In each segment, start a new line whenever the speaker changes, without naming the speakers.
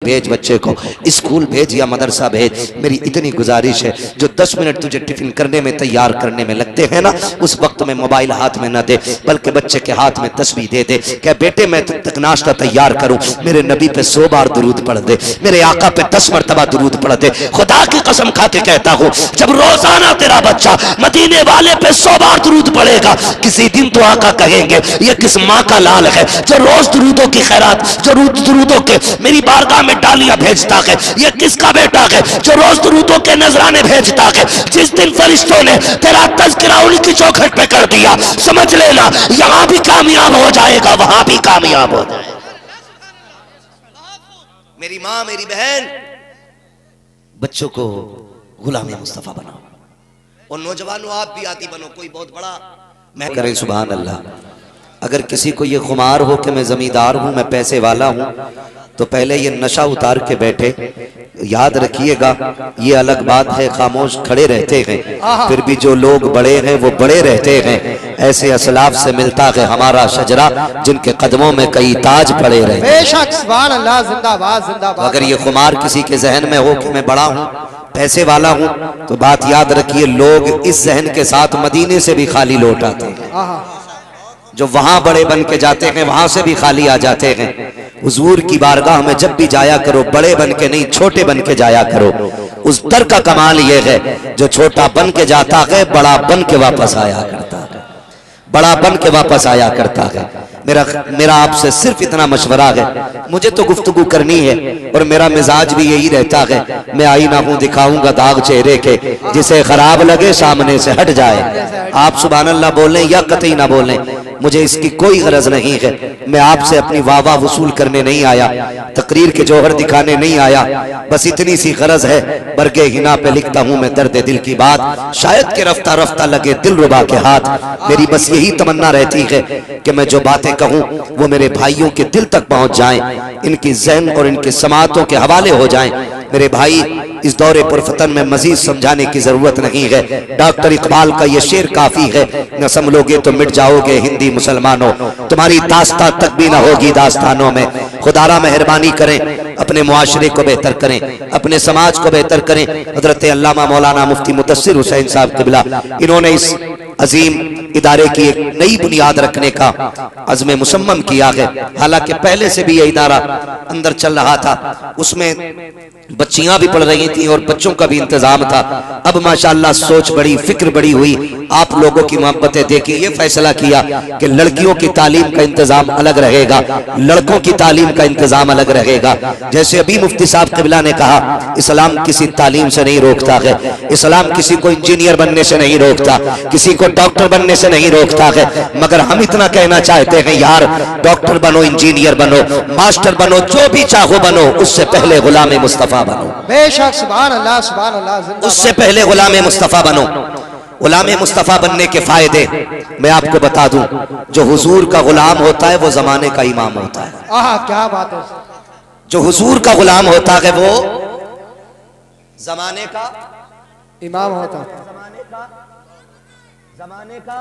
भेज बच्चे को, स्कूल भेज या मदरसा भेज। मेरी इतनी गुजारिश है, जो 10 मिनट तुझे टिफिन करने में तैयार करने में लगते हैं ना, उस वक्त में मोबाइल हाथ में न दे, बल्कि बच्चे के हाथ में तस्बीह दे दे। क्या बेटे मैं तुम तक नाश्ता तैयार करूं, मेरे नबी पे 100 बार दुरूद पढ़ दे, मेरे आका पे 10 मरतबा दुरूद पढ़ दे। खुदा की कसम खा के कहता हूं, जब रोजाना तेरा बच्चा मदीने वाले पे 100 बार दुरूद पढ़ेगा, किसी दिन तो आका कहेंगे ये किस माँ का लाल है जो रोज दुरूदों की खैरात, जो रोज दुरूदों के मेरी बारगाह में डालियां भेजता है। ये किसका बेटा है जो रोज दुरूदों के नजराने भेजता है। जिस दिन फरिश्तों ने तेरा तज़किरा उनकी चौखट पे कर दिया, समझ लेना यहां भी कामयाब हो जाएगा, वहां भी कामयाब हो जाएगा। मेरी माँ, मेरी बहन, बच्चों को गुलाम मुस्तफा बनाओ, और नौजवानों आप भी आती बनो। कोई बहुत बड़ा मैं करें सुभान अल्लाह। अगर किसी को ये खुमार हो कि मैं जमींदार हूं, मैं पैसे वाला हूं, तो पहले ये नशा उतार के बैठे। याद रखिएगा, ये अलग बात है खामोश खड़े रहते हैं, फिर भी जो लोग बड़े हैं वो बड़े रहते हैं। ऐसे असलाफ से मिलता है हमारा शजरा, जिनके कदमों में कई ताज पड़े रहे।
बेशक सुभान अल्लाह, जिंदाबाद जिंदाबाद।
अगर ये खुमार किसी के जहन में हो कि मैं बड़ा हूं, पैसे वाला हूं, तो बात याद रखिए, लोग इस जहन के साथ मदीने से भी खाली लौट आते हैं। जो वहां बड़े बन के जाते हैं वहां से भी खाली आ जाते हैं। हुजूर की बारगाह में जब भी जाया करो, बड़े बन के नहीं, छोटे बन के जाया करो। उस दर का कमाल ये है, जो छोटा बन के जाता है बड़ा बन के वापस आया करता है, बड़ा बन के वापस आया करता है। मेरा आपसे सिर्फ इतना मशवरा है, मुझे तो गुफ्तगू करनी है और मेरा मिजाज भी यही रहता है। मैं आईना हूं, दिखाऊंगा दाग चेहरे के, जिसे खराब लगे सामने से हट जाए। आप सुभान अल्लाह बोलें या कतई ना बोलें, मुझे इसकी कोई गरज नहीं है। मैं आपसे अपनी वाह वसूल करने नहीं आया, तकरीर के जौहर दिखाने नहीं आया। बस इतनी सी गरज है, बरगे हिना पे लिखता हूं मैं दर्द दिल की बात, शायद के रफ्ता रफ्ता लगे दिल रुबा के हाथ। मेरी बस यही तमन्ना रहती है कि मैं जो बातें कहूं वो मेरे भाइयों के दिल तक पहुंच जाएं, इनकी ज़हन और इनकी समातों के हवाले हो जाएं। मेरे भाई, इस दौरे पुरफतन में मजीद समझाने की जरूरत नहीं है। डॉक्टर इकबाल का ये शेर काफी है, न संभलोगे तो मिट जाओगे हिंदी मुसलमानों, तुम्हारी दास्तां तक भी ना होगी दास्तानों में। खुदारा मेहरबानी करें, अपने मुआशरे को बेहतर करें, अपने समाज को बेहतर करें। हजरत अल्लामा मौलाना मुफ्ती मुदस्सिर हुसैन साहब क़िबला, इन्होंने इस अजीम इदारे की एक नई बुनियाद रखने का अज़्म मुसम्मम किया है। हालांकि पहले से भी यह इदारा अंदर चल रहा था, उसमें बच्चियां भी पढ़ रही थी और बच्चों का भी इंतजाम था। अब माशाअल्लाह सोच बड़ी, फिक्र बड़ी हुई, आप लोगों की मोहब्बतें देखी, ये फैसला किया कि लड़कियों की तालीम का इंतजाम अलग रहेगा, लड़कों की तालीम का इंतजाम अलग रहेगा। जैसे अभी मुफ्ती साहब क़िबला ने कहा, इस्लाम किसी तालीम से नहीं रोकता है, इस्लाम किसी को इंजीनियर बनने से नहीं रोकता, किसी को डॉक्टर बनने से नहीं रोकता है, मगर हम इतना कहना चाहते हैं यार, डॉक्टर बनो, इंजीनियर बनो, मास्टर बनो, जो भी चाहो बनो, उससे पहले गुलाम मुस्तफा बनो।
बेशक सुभान अल्लाह, सुभान अल्लाह। उससे
पहले गुलाम मुस्तफा बनो। गुलाम मुस्तफा बनने के फायदे मैं आपको बता दूं, जो हुजूर का गुलाम होता है वो जमाने का इमाम होता है।
आहा, क्या बात है।
जो हुजूर का गुलाम होता है वो जमाने का
इमाम होता है,
जमाने का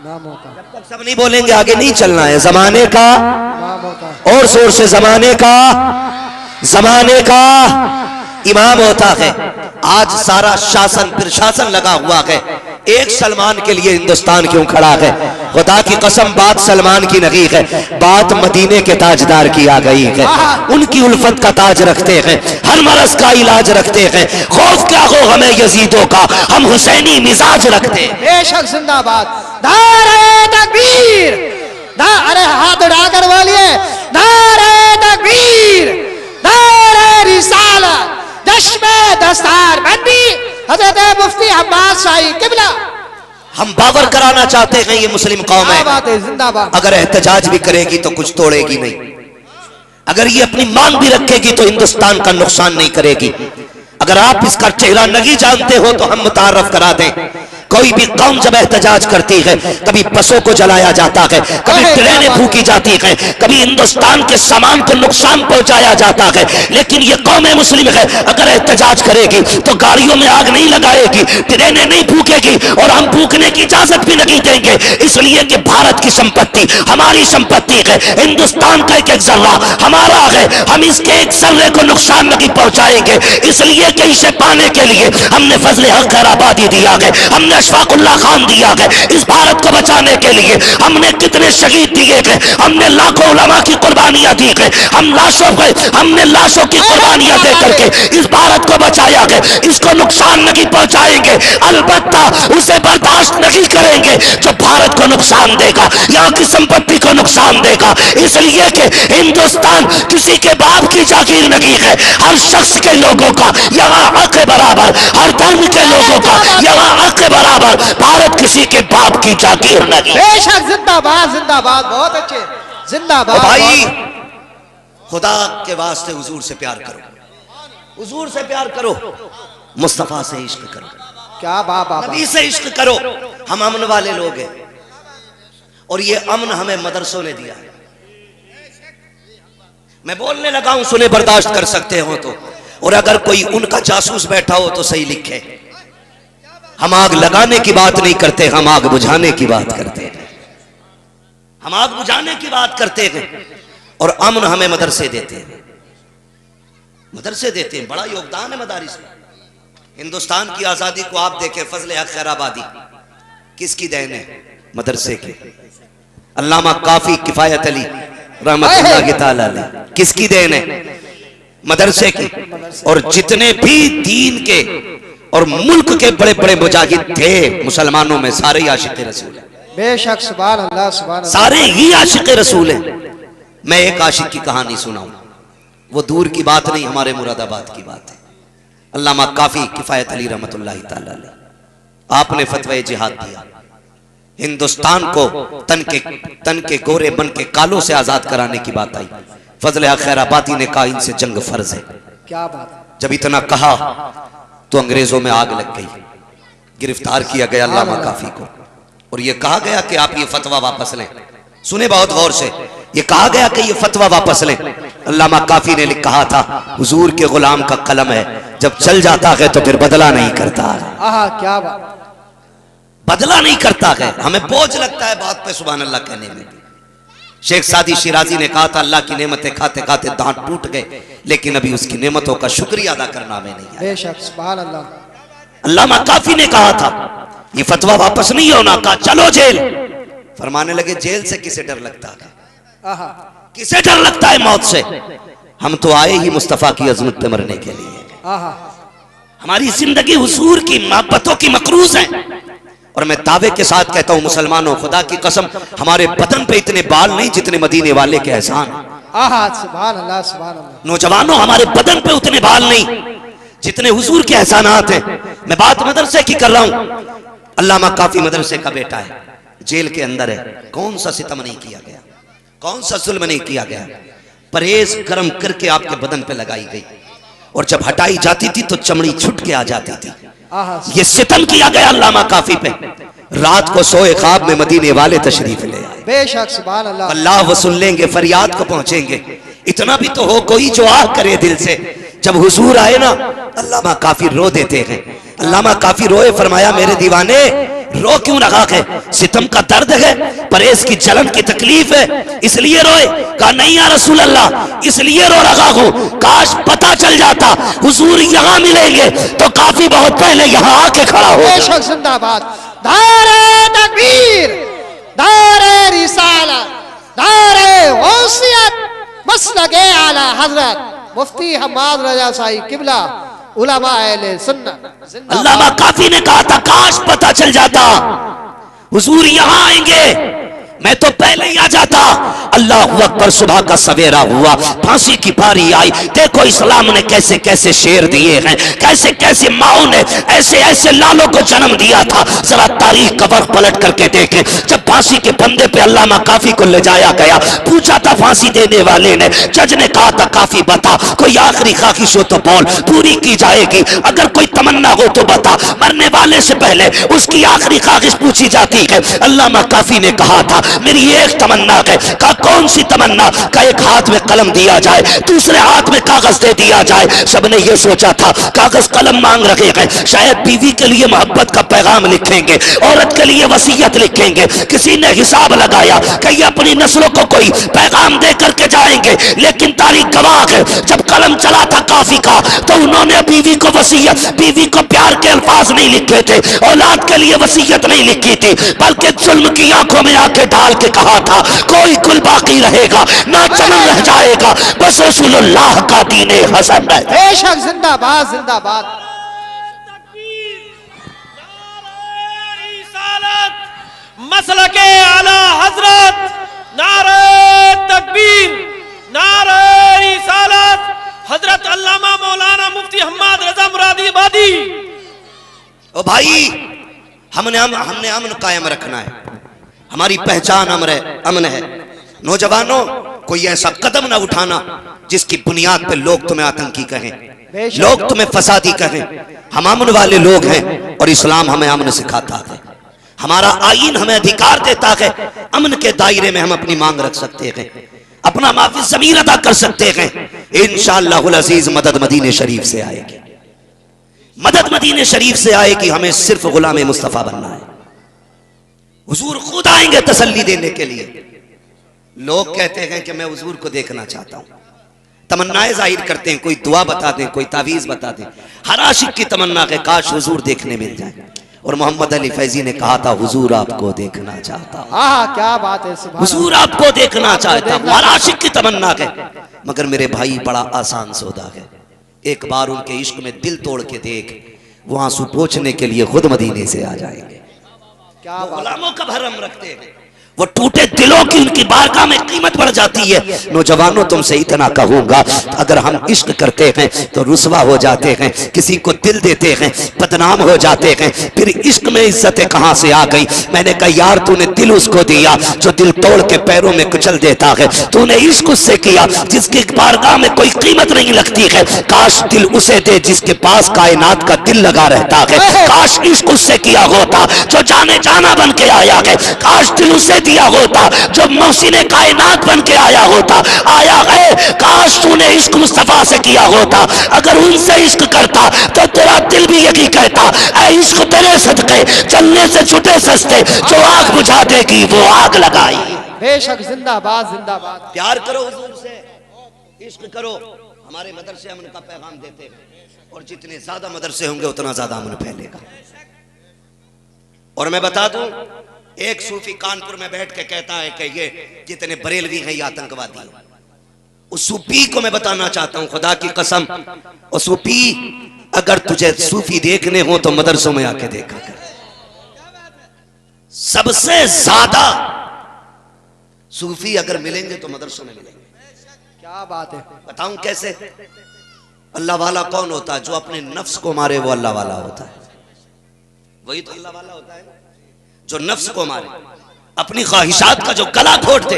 नाम होता है।
जब तक सब नहीं बोलेंगे आगे नहीं चलना है। जमाने का
नाम होता है,
और जोर से जमाने का इमाम होता है। आज सारा शासन प्रशासन लगा हुआ है, एक सलमान के लिए हिंदुस्तान क्यों खड़ा है? खुदा की कसम, बात सलमान की नहीं है, बात मदीने के ताजदार की आ गई है। उनकी उल्फत का ताज रखते हैं, हर मरज का इलाज रखते हैं। खौफ क्या हो हमें यजीदों का, हम हुसैनी मिजाज रखते हैं।
बेशक जिंदाबाद। नारे तकबीर, अरे हाथ उठाकर बोलिए, नारे तकबीर, नारे रिसालत, दश्मे दस्तार बंदी हजरत मुफ्ती अब्बास शाही क़िबला।
हम बावर कराना चाहते हैं ये मुस्लिम कौम है,
जिंदाबाद।
अगर एहतजाज भी करेगी तो कुछ तोड़ेगी नहीं, अगर ये अपनी मांग भी रखेगी तो हिंदुस्तान का नुकसान नहीं करेगी। अगर आप इसका चेहरा नहीं जानते हो तो हम मुतारफ करा दें। कोई भी कौम जब एहतजाज करती है, कभी बसों को जलाया जाता है, कभी ट्रेनें फूकी जाती है, कभी हिंदुस्तान के सामान को नुकसान पहुंचाया जाता है, लेकिन ये कौम मुस्लिम है, अगर एहतजाज करेगी तो गाड़ियों में आग नहीं लगाएगी, ट्रेनें नहीं फूकेगी और हम फूकने की इजाजत भी नहीं देंगे। इसलिए कि भारत की संपत्ति हमारी संपत्ति है, हिंदुस्तान का एक एक जर्रा हमारा है, हम इसके एक जर्रे को नुकसान नहीं पहुंचाएंगे। इसलिए कि इसे पाने के लिए हमने फजले हक खैराबादी दिया है, हमने अशफाकुल्लाह खान दिया है। इस भारत को बचाने के लिए हमने कितने शहीद दिए हैं, हमने लाखों उलमा की कुर्बानियां दी है, हमने लाशों की कुर्बानियां दे करके इस भारत को बचाया है। इसको नुकसान नहीं पहुंचाएंगे, अलबत्ता उसे बर्दाश्त नहीं करेंगे जो भारत को नुकसान देगा, यहाँ की संपत्ति को नुकसान देगा। इसलिए कि हिंदुस्तान किसी के बाप की जागीर नहीं है, हर शख्स के लोगों का यहाँ हक बराबर, हर धर्म के लोगों का यहाँ हक बराबर। भारत किसी के बाप की जागीर नहीं।
बेशक, जिंदाबाद जिंदाबाद, बहुत अच्छे, जिंदाबाद।
भाई खुदा के वास्ते हुजूर से प्यार करो, हुजूर से प्यार करो, मुस्तफा से इश्क करो,
क्या बाबा,
नबी से इश्क करो। हम अमन वाले लोग हैं और ये अमन हमें मदरसों ने दिया है। मैं बोलने लगा हूं, सुने बर्दाश्त कर सकते हो तो, और अगर कोई उनका जासूस बैठा हो तो सही लिखे। हम आग लगाने की बात नहीं करते, हम आग बुझाने की बात करते हैं, हम आग बुझाने की बात करते हैं। और अमन हमें मदरसे देते हैं, मदरसे देते हैं, बड़ा योगदान है मदारिस में। हिंदुस्तान की आजादी को आप देखें, फजले हक खैराबादी किसकी देन है? मदरसे की। अल्लामा काफी किफायत अली रहमतुल्लाह ताला अलैह किसकी देन है? मदरसे की। और जितने भी दीन के और मुल्क के बड़े बड़े मुजाहिद थे मुसलमानों में, सारे ही आशिक रसूल हैं।
बेशक, सुभान अल्लाह, सुभान अल्लाह,
सारे ही आशिक रसूल हैं। मैं एक आशिक की कहानी सुनाऊं, वो दूर की बात नहीं, हमारे मुरादाबाद की बात है। अल्लामा काफी किफायत अली रहमतुल्लाह ताला अलैह, आपने फतवा जिहाद दिया, हिंदुस्तान को तन के गोरे बन के कालों से आजाद कराने की बात आई। फजल हक खैराबादी ने कहा इनसे जंग फर्ज है।
क्या बात।
जब इतना कहा तो अंग्रेजों में आग लग गई, गिरफ्तार किया गया अल्लामा काफी को और यह कहा गया कि आप ये फतवा वापस लें। सुने बहुत गौर से, ये कहा गया कि ये फतवा वापस लें। अल्लामा काफी ने कहा था, हुजूर के गुलाम का कलम है, जब चल जाता है तो फिर बदला नहीं करता।
आहा, क्या बात,
बदला नहीं करता है। हमें बोझ लगता है बात पे सुभान अल्लाह कहने में। शेख सादी शिराजी ने कहा था, अल्लाह की नेमतें खाते खाते दांत टूट गए, लेकिन अभी उसकी नेमतों का शुक्रिया अदा करना हमें नहीं आया।
बेशक, सुभान अल्लाह।
अल्लामा काफी ने कहा था ये फतवा वापस नहीं होना, कहा चलो जेल। फरमाने लगे जेल से किसे डर लगता है, किसे डर लगता है मौत से? हम तो आए ही मुस्तफा की अजमत पे मरने के लिए। हमारी जिंदगी हुजूर की मोहब्बतों की मकरूज है। और मैं दावे के साथ कहता हूं मुसलमानों, खुदा की कसम, हमारे बदन पे इतने बाल नहीं जितने मदीने वाले के एहसान।
सुभान अल्लाह, सुभान अल्लाह।
नौजवानों, हमारे बदन पे उतने बाल नहीं जितने हुजूर के एहसानात हैं। मैं बात मदरसे की कर रहा हूं। अल्लामा काफी मदरसे का बेटा है, जेल के अंदर है। कौन सा सितम नहीं किया गया, कौन सा जुल्म नहीं किया गया। परहेज गर्म करके आपके बदन पे लगाई गई और जब हटाई जाती थी तो चमड़ी छुट के आ जाती थी। ये सितम किया गया अल्लामा काफी पे। रात को सोए ख्वाब में मदीने वाले तशरीफ ले आए।
बेशक, सुभान अल्लाह।
अल्लाह वो सुन लेंगे, फरियाद को पहुंचेंगे। इतना भी तो हो कोई जो आह करे दिल से। जब हुजूर आए ना, अल्लामा काफी रो देते हैं। अल्लामा काफी रोए, फरमाया मेरे दीवाने रो क्यों रहा है? सितम का दर्द है, परहेज की जलन की तकलीफ है, इसलिए रोए? कहा नहीं या रसूल अल्लाह, इसलिए रो रहा हूं, काश पता चल जाता हुजूर यहाँ मिलेंगे तो काफी बहुत पहले यहाँ आके खड़ा हो।
बेशक, जिंदाबाद। नारे तकबीर, नारे रिसालत, नारे गौसियत, मसलके आला हजरत मुफ्ती हम्माद रजा साहिब किबला उलमा अहले सुन्नत।
अल्लामा काफी ने कहा था काश पता चल जाता हुजूर यहाँ आएंगे मैं तो पहले ही आ जाता। अल्लाह अकबर। सुबह का सवेरा हुआ, फांसी की बारी आई। देखो इस्लाम ने कैसे कैसे शेर दिए हैं, कैसे कैसे माओ ने ऐसे ऐसे लालों को जन्म दिया था। जरा तारीख का वक्त पलट करके देखें। जब फांसी के फंदे पे अल्लामा काफी को ले जाया गया, पूछा था फांसी देने वाले ने, जज ने कहा था काफी बता, कोई आखिरी ख्वाहिश हो तो बोल, पूरी की जाएगी। अगर कोई तमन्ना हो तो बता। मरने वाले से पहले उसकी आखिरी ख्वाहिश पूछी जाती है। अल्लामा काफी ने कहा था मेरी एक तमन्ना है। कहा कौन सी तमन्ना? का एक हाथ में कलम दिया जाए, दूसरे हाथ में कागज दे दिया जाए। सबने ये सोचा था कागज कलम मांग रखे हैं, शायद बीवी के लिए मोहब्बत का पैगाम लिखेंगे, औरत के लिए वसीयत लिखेंगे। किसी ने हिसाब लगाया कि ये अपनी नस्लों को कोई पैगाम दे करके जाएंगे, लेकिन तारीख गवाह है जब कलम चला था काफी का तो उन्होंने बीवी को वसीयत, बीवी को प्यार के अल्फाज नहीं लिखे थे, औलाद के लिए वसीयत नहीं लिखी थी, बल्कि जुल्म की आंखों में आंखें डाल के कहा था कोई कुल बाकी रहेगा ना, चमन रह जाएगा, बस रसूलुल्लाह का दीने हसन है।
बेशक जिंदाबाद जिंदाबाद।
मसला के आला हजरत, नारे तकबीर, नारे रिसालत, हजरत अल्लामा मौलाना मुफ्ती हम्माद रजा मुरादी आबादी।
ओ भाई, हमने अमन कायम रखना है। हमारी पहचान अमन है। नौजवानों, कोई ऐसा कदम ना उठाना जिसकी बुनियाद पे लोग तुम्हें आतंकी कहें, लोग तुम्हें फसादी कहें। हम अमन वाले लोग हैं और इस्लाम हमें अमन सिखाता है। हमारा आईन हमें अधिकार देता है, अमन के दायरे में हम अपनी मांग रख सकते हैं, अपना माफी ज़मीर अदा कर सकते हैं। इंशाअल्लाहुल अज़ीज़ मदद मदीने शरीफ से आएगी, मदद मदीने शरीफ से आएगी। हमें सिर्फ गुलाम मुस्तफ़ा बनना है। हुजूर खुद आएंगे तसल्ली देने के लिए। लोग कहते हैं कि मैं हुजूर को देखना चाहता हूं, तमन्नाएं जाहिर करते हैं, कोई दुआ बता दें, कोई तावीज बता दें। हर आशिक की तमन्ना है काश हुजूर देखने मिल जाए। और मोहम्मद अली फैजी ने कहा था हुजूर आपको देखना चाहता हूं।
क्या बात है,
हुजूर आपको देखना चाहता हूं, हर आशिक की तमन्ना है। मगर मेरे भाई बड़ा आसान सौदा है। एक बार उनके इश्क में दिल तोड़ के देख, वो आंसू पोंछने के लिए खुद मदीने से आ जाएंगे।
क्या
गुलामों का भरम रखते हैं, वो टूटे दिलों की उनकी बारगाह में कीमत बढ़ जाती है। नौजवानों, तुमसे इतना कहूंगा, अगर हम इश्क करते हैं तो रुसवा हो जाते हैं, किसी को दिल देते हैं बदनाम हो जाते हैं, फिर इश्क में इज्जतें कहां से आ गई। मैंने कहा यार तूने दिल उसको दिया जो दिल तोड़ के पैरों में कुचल देता है, तूने इश्क उससे किया जिसकी बारगाह में कोई कीमत नहीं लगती है। काश दिल उसे दे जिसके पास कायनात का दिल लगा रहता है। काश इश्क उससे किया होता जो जाने जाना बन के आया है। काश दिल उसे दिया होता जो मौसीने कायनात बन के आया होता, आया है। काश तूने इश्क मुस्तफा से किया होता। अगर उनसे इश्क करता तो तेरा दिल भी यही कहता, ऐ इश्क तेरे सदके चलने से छुटे सस्ते, जो आग बुझा देगी वो आग लगाई।
बेशक जिंदाबाद जिंदाबाद।
प्यार करो हुजूर से, इश्क करो। हमारे मदरसे अमन का पैगाम देते हैं और जितने ज्यादा मदरसे होंगे उतना ज्यादा अमन फैलेगा। और मैं बता दूं, एक सूफी कानपुर में बैठ के कहता है कि ये जितने बरेलवी हैं ये आतंकवादी हैं। उस सूफी को मैं बताना चाहता हूं, खुदा की कसम, और सूफी अगर तुझे सूफी देखने हो तो मदरसों में आके देखा कर। सबसे ज्यादा सूफी अगर मिलेंगे तो मदरसों में मिलेंगे।
क्या बात है।
बताऊं कैसे? अल्लाह वाला कौन होता है? जो अपने नफ्स को मारे वो अल्लाह वाला होता है। वही तो अल्लाह वाला होता है ना, जो नफ्स को मारे, अपनी ख्वाहिशात का जो गला घोट दे,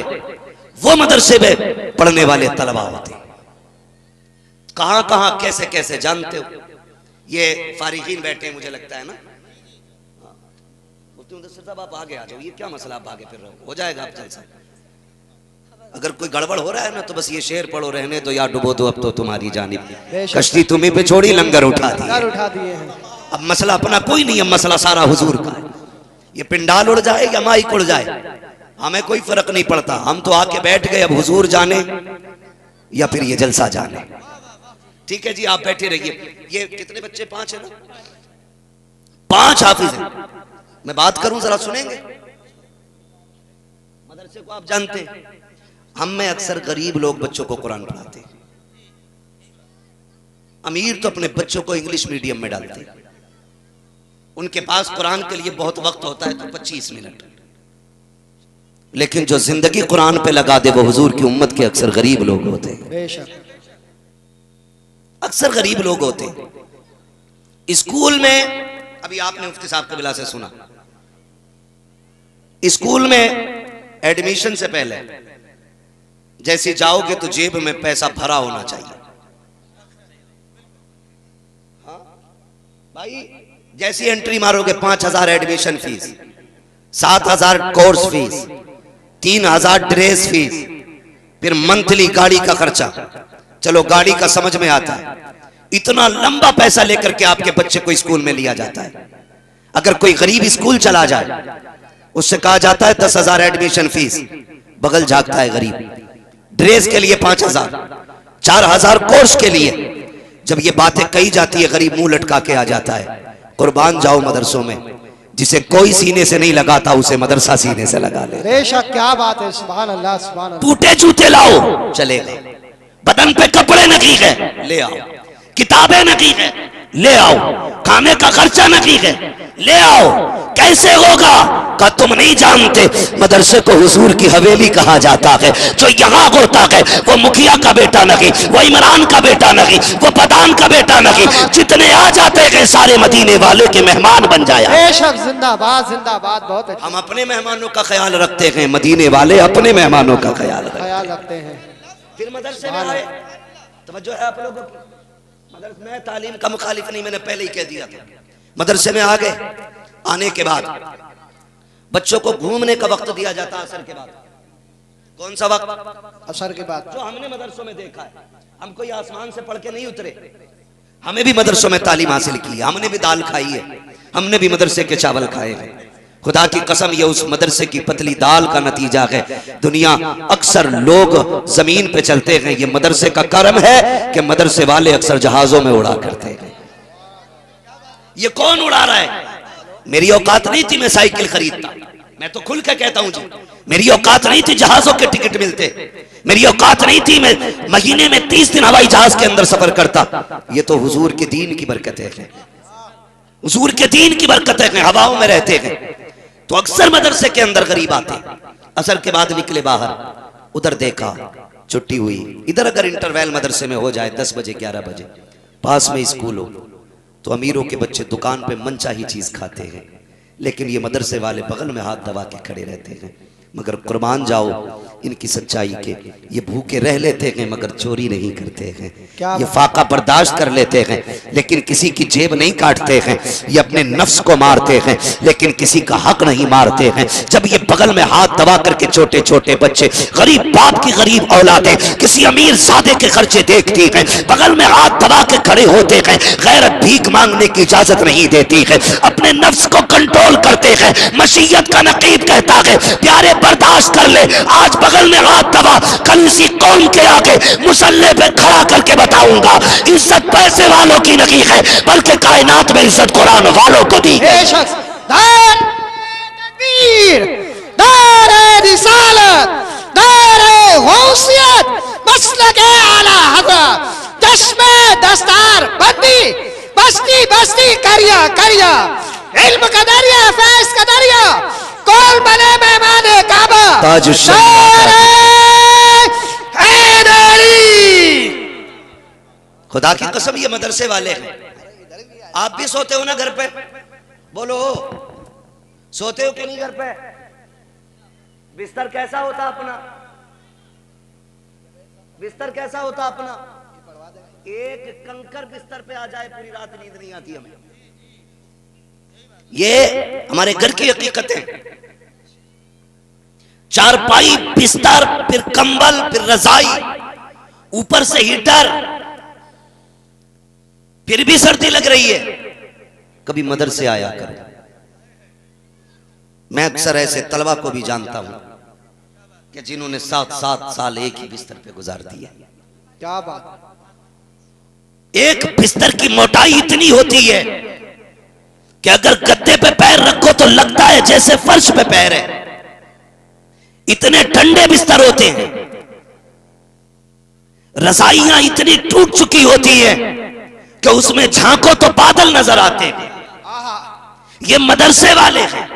वो मदरसे में पढ़ने वाले तलबा होते। कहां कहां कैसे कैसे जानते हो? ये फारिगीन बैठे हैं, मुझे लगता है ना। मुफ्ती साहब आप आगे आ जाओ, ये क्या मसला, आप भागे फिर रहे हो जाएगा आप जलसा। अगर कोई गड़बड़ हो रहा है ना तो बस ये शेर पढ़ो, रहने दो या डुबो दो, अब तो तुम्हारी जानिब कश्ती तुम्ही पे छोड़ी, लंगर उठा दिए हैं। अब मसला अपना कोई नहीं है, मसला सारा हुजूर का है। ये पिंडाल उड़ जाए या माइक उड़ जाए, हमें कोई फर्क नहीं पड़ता। हम तो आके बैठ गए, अब हुजूर जाने या फिर ये जलसा जाने। ठीक है जी, आप बैठे रहिए। ये कितने बच्चे? 5 है ना? 5 हाफिज हैं। मैं बात करूं जरा सुनेंगे? मदरसे को आप जानते हैं, हम में अक्सर गरीब लोग बच्चों को कुरान पढ़ाते हैं। अमीर तो अपने बच्चों को इंग्लिश मीडियम में डालते हैं। उनके पास कुरान के लिए बहुत वक्त होता है तो 25 मिनट, लेकिन जो जिंदगी कुरान पे लगा दे वो हुजूर की उम्मत के अक्सर गरीब लोग होते हैं,
बेशक
अक्सर गरीब लोग होते हैं। स्कूल में अभी आपने मुफ्ती साहब कबिला से सुना, स्कूल में एडमिशन से पहले जैसे जाओगे तो जेब में पैसा भरा होना चाहिए। हाँ भाई, जैसी एंट्री मारोगे 5,000 admission fees, 7,000 course fees, 3,000 dress fees, फिर मंथली गाड़ी का खर्चा। चलो गाड़ी का समझ में आता है, इतना लंबा पैसा लेकर के आपके बच्चे को स्कूल में लिया जाता है। अगर कोई गरीब स्कूल चला जाए, उससे कहा जाता है 10,000 एडमिशन फीस, बगल झांकता है गरीब। ड्रेस के लिए 5,000, 4,000 कोर्स के लिए। जब ये बातें कही जाती है, गरीब मुंह लटका के आ जाता है। कुर्बान जाओ मदरसों में, जिसे कोई सीने से नहीं लगाता उसे मदरसा सीने से लगा ले।
बेशक क्या बात है, सुभान अल्लाह सुभान अल्लाह।
टूटे जूते लाओ चलेगा, बदन पे कपड़े नकी है ले आओ, किताबें नकी है ले आओ, खाने का खर्चा नकी है ले आओ। कैसे होगा का तुम नहीं जानते। मदरसे को हुजूर की हवेली कहा जाता है। जो यहाँ होता है वो मुखिया का बेटा नहीं, वो इमरान का बेटा नहीं, वो प्रधान का बेटा नहीं। जितने आ जाते हैं सारे मदीने वाले के मेहमान बन जाया।
बेशक जिंदाबाद जिंदाबाद, बहुत अच्छा।
हम अपने मेहमानों का ख्याल रखते हैं, मदीने वाले अपने मेहमानों का ख्याल
रखते हैं।
फिर मदरसे में आए, तवज्जो है आप लोगों की। मदरसे में तालीम का मुखालिफ नहीं, मैंने पहले ही कह दिया था। मदरसे में आ गए, आने के बाद बच्चों को घूमने का वक्त दिया जाता है असर के बाद। कौन सा वक्त?
असर के बाद।
जो हमने मदरसों में देखा है, हम कोई आसमान से पढ़ के नहीं उतरे, हमें भी मदरसों में तालीम हासिल की है, हमने भी दाल खाई है, हमने भी मदरसे के चावल खाए हैं। खुदा की कसम, ये उस मदरसे की पतली दाल का नतीजा है। दुनिया अक्सर लोग जमीन पे चलते हैं, ये मदरसे का करम है कि मदरसे वाले अक्सर जहाजों में उड़ा करते हैं। ये कौन उड़ा रहा है? मेरी औकात नहीं थी मैं साइकिल खरीदता, मैं तो खुल के कहता हूं जी, मेरी औकात नहीं थी जहाजों के टिकट मिलते, मेरी औकात नहीं थी मैं महीने में 30 दिन हवाई जहाज के अंदर सफर करता। ये तो हुजूर के दीन की बरकतें हैं, हुजूर के दीन की बरकतें हैं, हवाओं में रहते हैं। तो अक्सर मदरसे के अंदर गरीब आते, असर के बाद निकले बाहर, उधर देखा छुट्टी हुई, इधर अगर इंटरवल मदरसे में हो जाए 10 बजे 11 बजे, पास में स्कूल हो, तो अमीरों के बच्चे दुकान पे मनचाही चीज खाते हैं, लेकिन ये मदरसे वाले बगल में हाथ दबा के खड़े रहते हैं। मगर कुर्बान जाओ इनकी सच्चाई के, ये भूखे रह लेते हैं मगर चोरी नहीं करते हैं, ये फाका बर्दाश्त कर लेते हैं लेकिन किसी की जेब नहीं काटते हैं, ये अपने नफ्स को मारते हैं लेकिन किसी का हक नहीं मारते हैं। जब ये बगल में हाथ दबा करके छोटे छोटे बच्चे, गरीब बाप की गरीब औलादें किसी अमीर सादे के खर्चे देखती हैं, बगल में हाथ दबा के खड़े होते हैं, गैरत भीख मांगने की इजाजत नहीं देती है, अपने नफ्स को कंट्रोल करते हैं। मशीयत का नकीब कहता है प्यारे बर्दाश्त कर ले, आज बगल में हाथ दबा, कल इसी कौम के आगे मुसल्ले पे खड़ा करके बताऊंगा इज्जत पैसे वालों की नहीं है बल्कि कायनात में इज्जत कुरान वालों को दी।
तकबीर, नारे रिसालत, नारे गौसियत, मसलके आला हज़रत, चश्मे दस्तार बंदी, बस्ती बस्ती करिया करिया, इल्म का दरिया, फैज़ का दरिया, कौन बने मेहमाने काबा,
खुदा की कसम ये मदरसे वाले हैं। आप भी सोते हो ना घर पे? बोलो, सोते हो कि नहीं घर पे? बिस्तर कैसा होता अपना? बिस्तर कैसा होता अपना? एक कंकर बिस्तर पे आ जाए पूरी रात नींद नहीं आती हमें। ये हमारे घर की हकीकत है। चारपाई, बिस्तर, फिर कंबल, फिर रजाई, ऊपर से हीटर, फिर भी सर्दी लग रही है। कभी मदरसे आया कर। मैं अक्सर ऐसे तलबा को भी जानता हूं कि जिन्होंने 7-7 साल एक ही बिस्तर पे गुजार दिया।
क्या बात।
एक बिस्तर की मोटाई इतनी होती है कि अगर गद्दे पे पैर रखो तो लगता है जैसे फर्श पे पैर है, इतने ठंडे बिस्तर होते हैं। रजाइयां इतनी टूट चुकी होती है कि उसमें झांको तो बादल नजर आते हैं। ये मदरसे वाले हैं,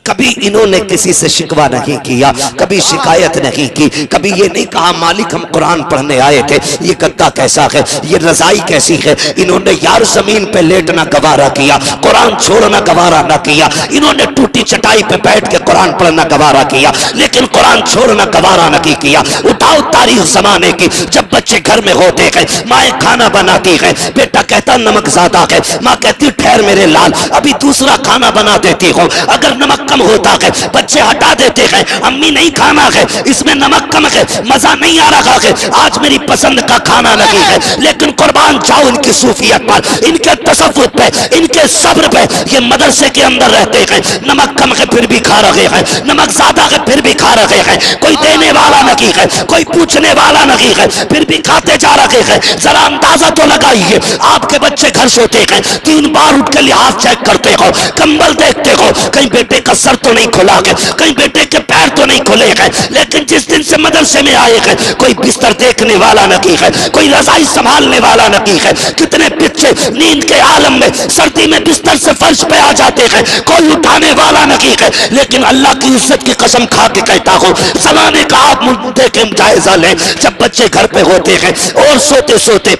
कभी इन्होंने किसी से शिकवा नहीं किया, कभी शिकायत नहीं की, कभी ये नहीं कहा मालिक हम कुरान पढ़ने आए थे, ये गद्दा कैसा है, ये रजाई कैसी है। इन्होंने यार जमीन पे लेटना गवारा किया, कुरान छोड़ना गवारा ना किया। इन्होंने टूटी चटाई पे बैठ के कुरान पढ़ना गवारा किया, लेकिन कुरान छोड़ना गवारा नहीं किया। उठाओ तारीख जमाने की, जब बच्चे घर में होते हैं, माए खाना बनाती है, बेटा कहता नमक ज्यादा है, माँ कहती ठहर मेरे लाल अभी दूसरा खाना बना देती हूँ। अगर नमक कम होता है बच्चे हटा देते हैं, अम्मी नहीं खाना है, इसमें नमक कम है, मजा नहीं आ रहा है, आज मेरी पसंद का खाना नहीं है। लेकिन कुर्बान जाओ इनकी सूफियत पर, इनके तसव्वुफ पे, इनके सब्र पे। ये मदरसे के अंदर रहते हैं, नमक कम है फिर भी खा रहे हैं, नमक ज्यादा है फिर भी खा रहे हैं। कोई देने वाला नहीं है, कोई पूछने वाला नहीं है, फिर भी खाते जा रहे हैं। जरा अंदाजा तो लगाइए, आपके बच्चे घर सोते हैं, 3 बार उठ के लिहाज चेक करते हो, कंबल देखते हो, कहीं बेटे का सर तो नहीं खुला है, कहीं बेटे के पैर तो नहीं खुले हैं। लेकिन जिस दिन से मदरसे में आए हैं, कोई बिस्तर देखने वाला नहीं है, कोई रजाई संभालने वाला नहीं है। कितने बच्चे नींद के आलम में सर्दी में बिस्तर से फर्श पे आ जाते हैं, कोई उठाने वाला नहीं है। लेकिन अल्लाह की इज्जत की कसम खा के कहता हूं, जमाने का आप मुद्दे के जायजा लें, जब बच्चे घर पे होते हैं और सोते सोते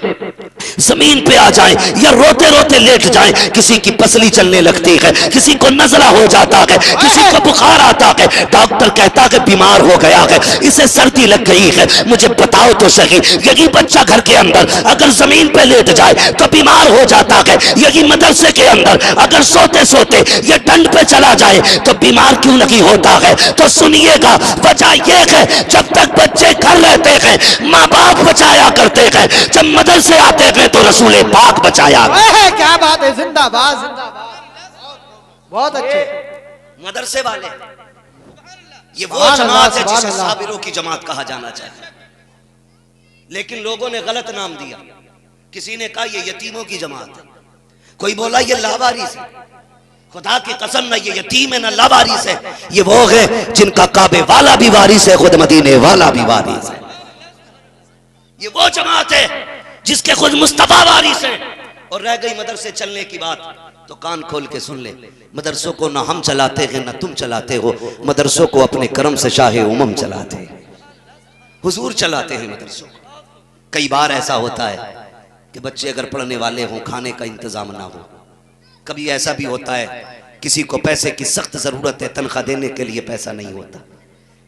जमीन पे आ जाएं या रोते रोते लेट जाएं, किसी की पसली चलने लगती है, किसी को नजला हो जाता है, किसी को बुखार आता है, डॉक्टर कहता है बीमार हो गया है, इसे सर्दी लग गई है। मुझे बताओ तो सही, यही बच्चा घर के अंदर अगर जमीन पे लेट जाए तो बीमार हो जाता है, यही मदरसे के अंदर अगर सोते सोते ये ठंड पे चला जाए तो बीमार क्यों नहीं होता है? तो सुनिएगा, वजह यह है जब तक बच्चे घर रहते हैं माँ बाप बचाया करते हैं, जब मदरसे आते हैं तो रसूल पाक बचाया।
क्या बात है, जिंदाबाद जिंदाबाद, बहुत अच्छे।
मदरसे वाले ये वो जमात है जिसे साबिरों की जमात कहा जाना चाहिए, लेकिन लोगों ने गलत नाम दिया। किसी ने कहा ये यतीमों की जमात है, कोई बोला ये लावारिस है। खुदा की कसम ना ये यतीम है ना लावारिस है, ये वो है जिनका काबे वाला भी वारिस है, खुद मदीने वाला भी वारिस है। ये वो जमात है जिसके खुद मुस्तफा वारिस है। और रह गई मदरसे चलने की बात, तो कान खोल के सुन ले, मदरसों को ना हम चलाते हैं ना तुम चलाते हो, मदरसों को अपने करम से शाहे उमम चलाते हैं, हुजूर चलाते हैं मदरसों को। कई बार ऐसा होता है कि बच्चे अगर पढ़ने वाले हों, खाने का इंतजाम ना हो। कभी ऐसा भी होता है किसी को पैसे की सख्त जरूरत है, तनख्वाह देने के लिए पैसा नहीं होता,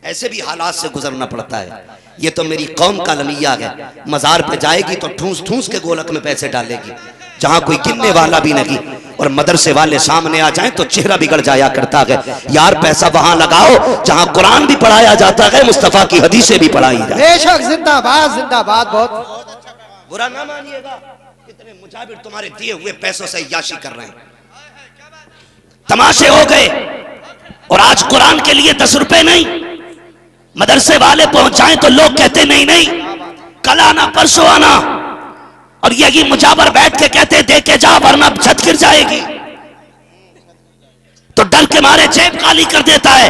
ऐसे भी हालात से गुजरना पड़ता है। ये तो मेरी कौम का लमिया है, मजार पे जाएगी तो ठूस ठूस के गोलक में पैसे डालेगी, जहां कोई गिनने वाला भी नहीं। और मदरसे वाले सामने आ जाएं तो चेहरा बिगड़ जाया करता है। यार पैसा वहां लगाओ जहां कुरान भी पढ़ाया जाता है, मुस्तफा की हदीसें भी पढ़ाई जाए।
बेशक, जिंदाबाद जिंदाबाद, बहुत
बुरा ना मानिएगा, कितने मुजाबिर तुम्हारे दिए हुए पैसों से याशी कर रहे हैं, तमाशे हो गए। और आज कुरान के लिए 10 रुपए नहीं, मदरसे वाले पहुंच जाएं तो लोग कहते नहीं नहीं कल आना परसों आना, और यही मुजाबर बैठ के कहते दे के जा वरना छत गिर जाएगी। तो डर के मारे जेब खाली कर देता है।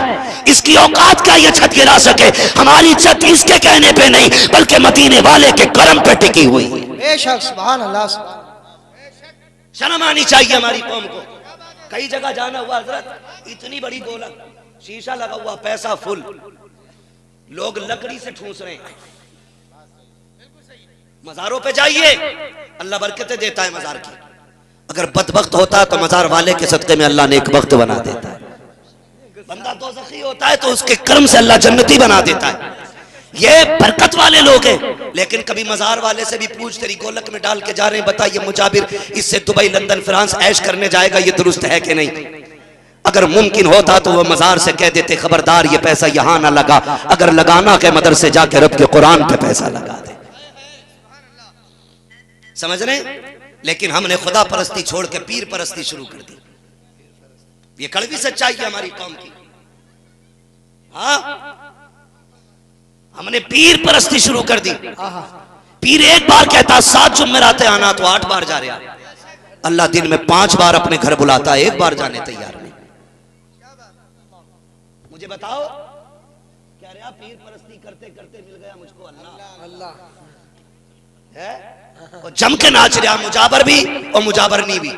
इसकी औकात क्या ये छत गिरा सके? हमारी छत इसके कहने पे नहीं बल्कि मदीने वाले के करम पे टिकी हुई है।
बेशक, सुभान अल्लाह।
शर्म आनी चाहिए हमारी कौम को। कई जगह जाना हुआ हजरत, इतनी बड़ी गोलक, शीशा लगा हुआ, पैसा फुल, लोग लकड़ी से ठूस रहे हैं। मजारों पे जाइए, अल्लाह बरकतें देता है मजार की। अगर बदबख्त होता है तो मजार वाले के सदके में अल्लाह ने एक वक्त बना देता है। बंदा दोज़खी होता है तो उसके कर्म से अल्लाह जन्नती बना देता है। ये बरकत वाले लोग हैं। लेकिन कभी मजार वाले से भी पूछ, तेरी गोलक में डाल के जा रहे हैं, बता ये मुजाबिर इससे दुबई लंदन फ्रांस ऐश करने जाएगा, ये दुरुस्त है कि नहीं? अगर मुमकिन होता तो वह मजार से कह देते खबरदार ये पैसा यहां ना लगा, अगर लगाना के मदरसे जाके रब के कुरान पे पैसा लगा दे। समझ रहे? लेकिन हमने खुदा परस्ती छोड़ के पीर परस्ती शुरू कर दी। ये कड़वी सच्चाई है हमारी कौम की। हाँ, हमने पीर परस्ती शुरू कर दी। पीर एक बार कहता 7 जुम्मेराते आना तो 8 बार जा रहा। अल्लाह दिन में 5 बार अपने घर बुलाता, 1 बार जाने तैयार नहीं। मुझे बताओ, क्या रे आप पीर परस्ती करते करते मिल गया मुझको अल्लाह। अल्लाह है और जम के नाच रहा, मुजाबर भी और मुजाबरनी भी।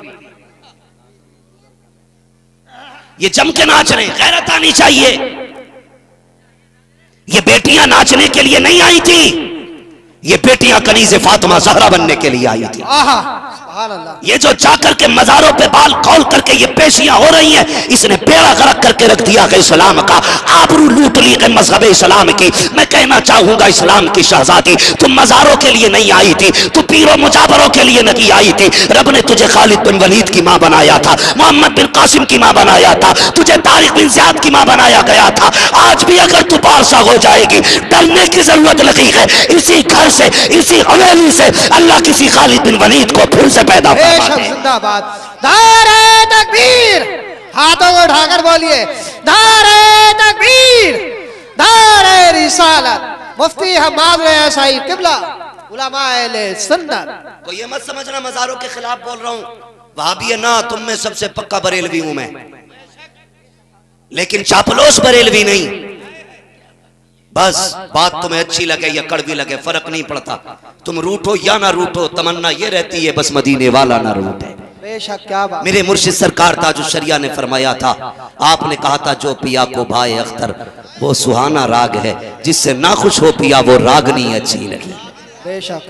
ये जम के नाच रहे हैं, गैरत आनी चाहिए। ये बेटियां नाचने के लिए नहीं आई थी, ये बेटियां कनीज़े फातिमा ज़हरा बनने के लिए आई थी। ये जो जाकर के मजारों पे बाल खोल करके ये पेशियां हो रही हैं, इसने बेड़ा गर्क करके रख दिया कि इस्लाम का आबरू लूट ली कि मजहब इस्लाम की। मैं कहना चाहूंगा इस्लाम की शहजादी, तुम मजारों के लिए नहीं आई थी, तू पीरों मुजाबरों के लिए नहीं आई थी। रब ने तुझे खालिद बिन वलीद की मां बनाया था, मोहम्मद बिन कासिम की मां बनाया था, तुझे तारिक बिन ज़ियाद की मां बनाया गया था। आज भी अगर तू पारसा हो जाएगी, डरने की जरूरत नहीं है। इसी घर से, इसी हवेली से अल्लाह किसी खालिद बिन वलीद को फिर से पैदा
जिंदाबाद। नारे तकबीर, हाथों को उठाकर बोलिए नारे तकबीर, नारे रिसालत। मुफ्ती हम्माद साहिब किबला उलमा अहले सुन्नत।
तो ये मत समझना मजारों के खिलाफ बोल रहा हूं, वहाबी है ना, तुम में सबसे पक्का बरेलवी हूं मैं, लेकिन चापलोस बरेलवी नहीं। बस बात तुम्हें अच्छी लगे या कड़वी लगे फर्क नहीं पड़ता, तुम रूठो या ना रूठो, तमन्ना ये रहती है बस मदीने वाला ना रूठे।
बेशक, क्या बात।
मेरे मुर्शिद सरकार ताजुश शरिया ने फरमाया था, आपने कहा था जो पिया को भाई अख्तर वो सुहाना राग है, जिससे ना खुश हो पिया वो रागनी अच्छी लगी।
बेशक,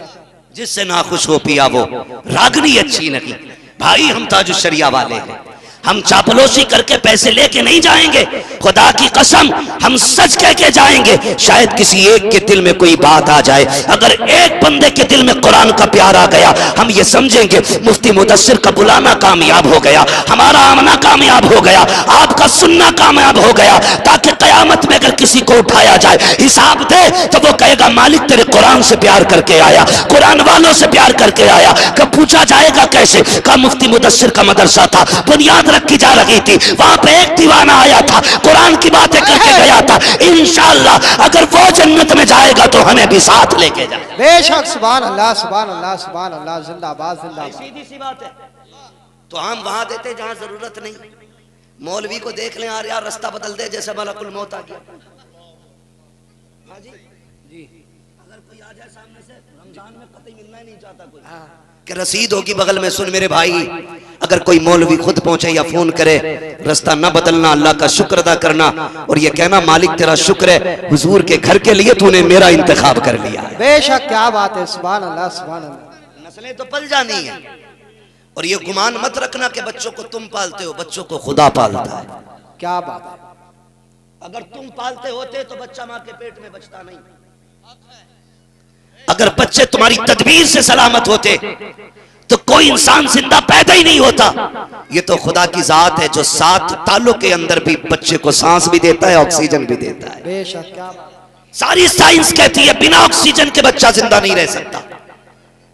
जिससे ना खुश हो पिया वो रागनी अच्छी लगी। भाई हम ताजुश शरिया वाले हैं, हम चापलोसी करके पैसे लेके नहीं जाएंगे, खुदा की कसम हम सच कह के जाएंगे। शायद किसी एक के दिल में कोई बात आ जाए, अगर एक बंदे के दिल में कुरान का प्यार आ गया, हम ये समझेंगे मुफ्ती मुदस्सिर का बुलाना कामयाब हो गया, हमारा आमना कामयाब हो गया, आपका सुनना कामयाब हो गया, ताकि कयामत में अगर किसी को उठाया जाए हिसाब दे तो वो कहेगा मालिक तेरे कुरान से प्यार करके आया, कुरान वालों से प्यार करके आया। कब पूछा जाएगा कैसे? का मुफ्ती मुदस्सिर का मदरसा था, बुनियाद रखी जा रही थी, वहां पे एक दीवाना आया था, कुरान की बातें करके गया था। इंशाअल्लाह अगर वो जन्नत में जाएगा तो हमें भी साथ लेके जाए।
बेशक, सुभान अल्लाह, सुभान अल्लाह, सुभान अल्लाह, जिंदाबाद, जिंदाबाद।
सीधी सी बात है। तो हम वहां देते जहां जरूरत नहीं। मौलवी को देख लें यार, रास्ता बदल दे जैसे मलकुल मौत आ गया। हाँ जी जी, अगर कोई आ जाए सामने से, रमजान में कतई मिलना ही नहीं चाहता कोई, कि रसीद होगी बगल में, सुन मेरे भाई, अगर कोई मौलवी खुद पहुंचे या फोन करे, रास्ता न बदलना, अल्लाह का शुक्र अदा करना और ये कहना मालिक तेरा शुक्र है, हुजूर के घर के लिए तूने मेरा इंतखाब कर लिया।
बेशक, क्या बात है, सुभान अल्लाह, सुभान अल्लाह।
नस्लें तो पल जानी है, और ये गुमान मत रखना कि बच्चों को तुम पालते हो, बच्चों को खुदा पालता है।
क्या बात है।
अगर तुम पालते होते तो बच्चा मां के पेट में बचता नहीं। अगर बच्चे तुम्हारी तदबीर से सलामत होते तो कोई इंसान जिंदा पैदा ही नहीं होता। ये तो खुदा की जात है जो 7 तालों के अंदर भी बच्चे को सांस भी देता है, ऑक्सीजन भी देता है।
बेशक, क्या बात।
सारी साइंस कहती है बिना ऑक्सीजन के बच्चा जिंदा नहीं रह सकता,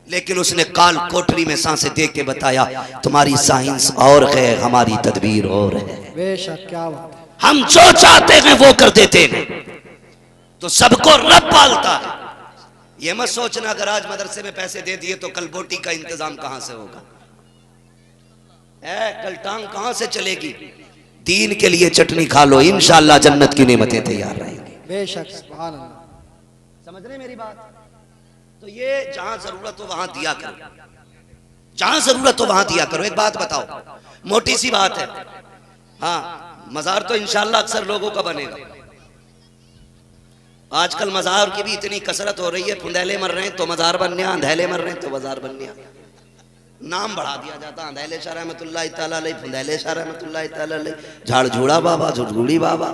लेकिन उसने काल कोठरी में सांसें दे के बताया तुम्हारी साइंस और है, हमारी तदबीर और है।
बेशक, क्या बात है।
हम जो चाहते हैं वो कर देते हैं, तो सबको रब पालता है। ये मत सोचना अगर आज मदरसे में पैसे दे दिए तो कल बोटी का इंतजाम कहां से होगा, कल टांग कहां से चलेगी। दीन के लिए चटनी खा लो, इंशाअल्लाह जन्नत की नेमतें तैयार रहेंगी।
बेशक, सुभान अल्लाह।
समझ रहे मेरी बात? तो ये जहां जरूरत हो वहां दिया करो, जहां जरूरत हो वहां दिया करो। एक बात बताओ, मोटी सी बात है, हाँ मजार तो इंशाअल्लाह अक्सर लोगों का बनेगा। आजकल मजार की भी इतनी कसरत हो रही है, फुंदैले मर रहे हैं तो मजार बनने, अंधेले मर रहे हैं तो मजार बनने, नाम बढ़ा दिया जाता। अंधेले शाह रहमतुल्लाह तआला अलैह, फुंदैले शाह रहमतुल्लाह तआला अलैह, झाड़झूड़ा बाबा, झुड़झुड़ी बाबा,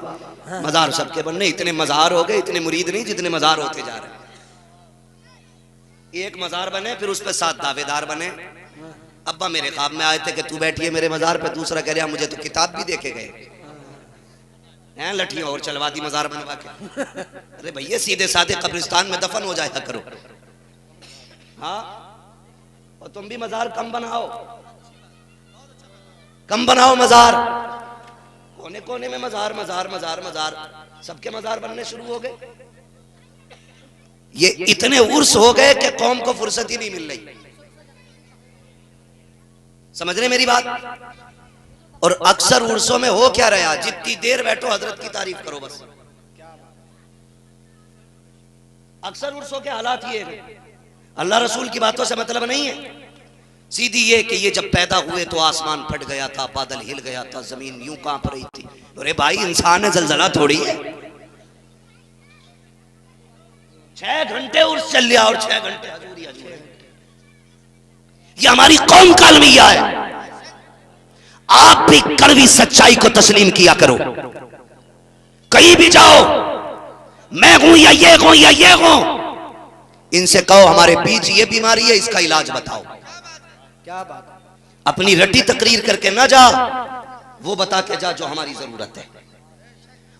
मजार सबके बनने। इतने मजार हो गए, इतने मुरीद नहीं जितने मजार होते जा रहे हैं। एक मजार बने फिर उस पर 7 दावेदार बने। अब्बा मेरे ख्वाब में आए थे कि तू बैठिए मेरे मजार पे, दूसरा कह रहा मुझे तो किताब भी देके गए हैं, लठियां और चलवा दी मजार बनवा के। अरे भैया सीधे साधे कब्रिस्तान में दफन हो जाया करो। हाँ, और तुम भी मजार कम बनाओ, कम बनाओ मजार। कोने कोने में मजार मजार मजार मजार, सबके मजार बनने शुरू हो गए। ये इतने उर्स हो गए कि कौम को फुर्सत ही नहीं मिल रही। समझ रहे मेरी बात? और अक्सर उर्सों में हो क्या रहा, जितनी देर बैठो हजरत की तारीफ करो बस। अक्सर उर्सों के हालात ये हैं, अल्लाह रसूल की बातों से मतलब नहीं है। सीधी ये कि ये जब पैदा हुए तो आसमान फट गया था, बादल हिल गया था, जमीन यूं कांप रही थी। अरे भाई इंसान है, जलजला थोड़ी है। 6 घंटे उर्स चल लिया और 6 घंटे हजूरी हजूरी। ये हमारी कौम का अलमिया है। आप भी कड़वी सच्चाई को तस्लीम किया करो। कहीं भी जाओ, मैं हूं या ये हूं या ये हूं, इनसे कहो हमारे बीच ये बीमारी है, इसका इलाज बताओ।
क्या बात।
अपनी रट्टी तकरीर करके ना जा, वो बता के जा जो हमारी जरूरत है,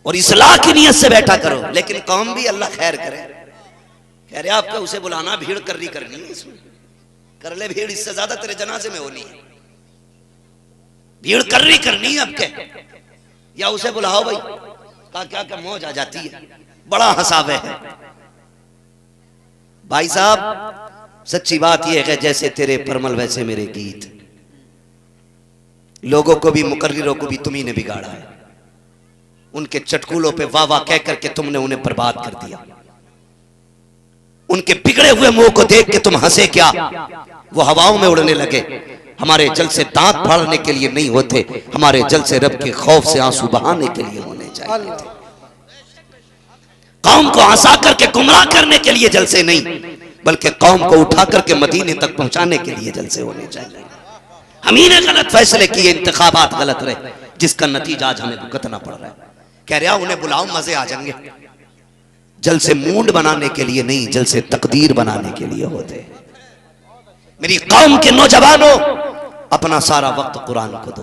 और इस्लाह की नियत से बैठा करो। लेकिन कौम भी अल्लाह खैर करे। कह रहे आपका उसे बुलाना, भीड़ करनी है इसमें, कर ले भीड़, इससे ज्यादा तेरे जनाजे में होनी है। भीड़ करनी है अब के, या उसे बुलाओ भाई, क्या मौज आ जाती है, बड़ा हंसावे है। भाई साहब सच्ची बात यह है, जैसे तेरे परमल वैसे मेरे गीत। लोगों को भी, मुकर्रिरों को भी तुम्ही ने बिगाड़ा है। उनके चटकुलों पे वाह वाह कह करके तुमने उन्हें बर्बाद कर दिया। उनके बिगड़े हुए मुंह को देख के तुम हंसे क्या, वो हवाओं में उड़ने लगे। हमारे जल से दांत फाड़ने के लिए नहीं होते, हमारे जल से रब के खौफ से आंसू बहाने के लिए होने चाहिए थे। कौम को हंसा करके गुमराह करने के लिए जलसे नहीं, बल्कि कौम को उठा करके मदीने तक पहुंचाने के लिए जलसे होने चाहिए। हम ही ने गलत फैसले किए, इंतखाबात गलत रहे, जिसका नतीजा आज हमें भुगतना पड़ रहा है। कह रहा उन्हें बुलाओ, मजे आ जाएंगे। जलसे मूड बनाने के लिए नहीं, जलसे तकदीर बनाने के लिए होते। मेरी कौम के नौजवानों, अपना सारा वक्त कुरान को दो,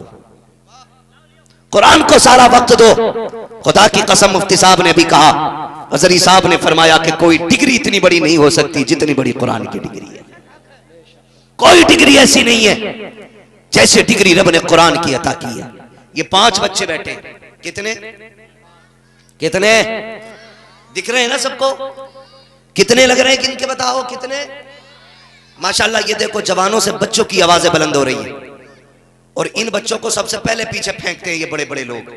कुरान को सारा वक्त दो। खुदा की कसम, मुफ्ती साहब ने भी कहा, हजरी साहब ने फरमाया कि कोई डिग्री इतनी बड़ी नहीं हो सकती जितनी बड़ी कुरान की डिग्री है। कोई डिग्री ऐसी नहीं है जैसे डिग्री रब ने कुरान की अता की है। ये 5 बच्चे बैठे, कितने कितने दिख रहे हैं ना सबको? कितने लग रहे हैं किनके, बताओ कितने? माशाल्लाह। ये देखो जवानों से बच्चों की आवाजें बुलंद हो रही हैं, और इन बच्चों को सबसे पहले पीछे फेंकते हैं ये बड़े बड़े लोग।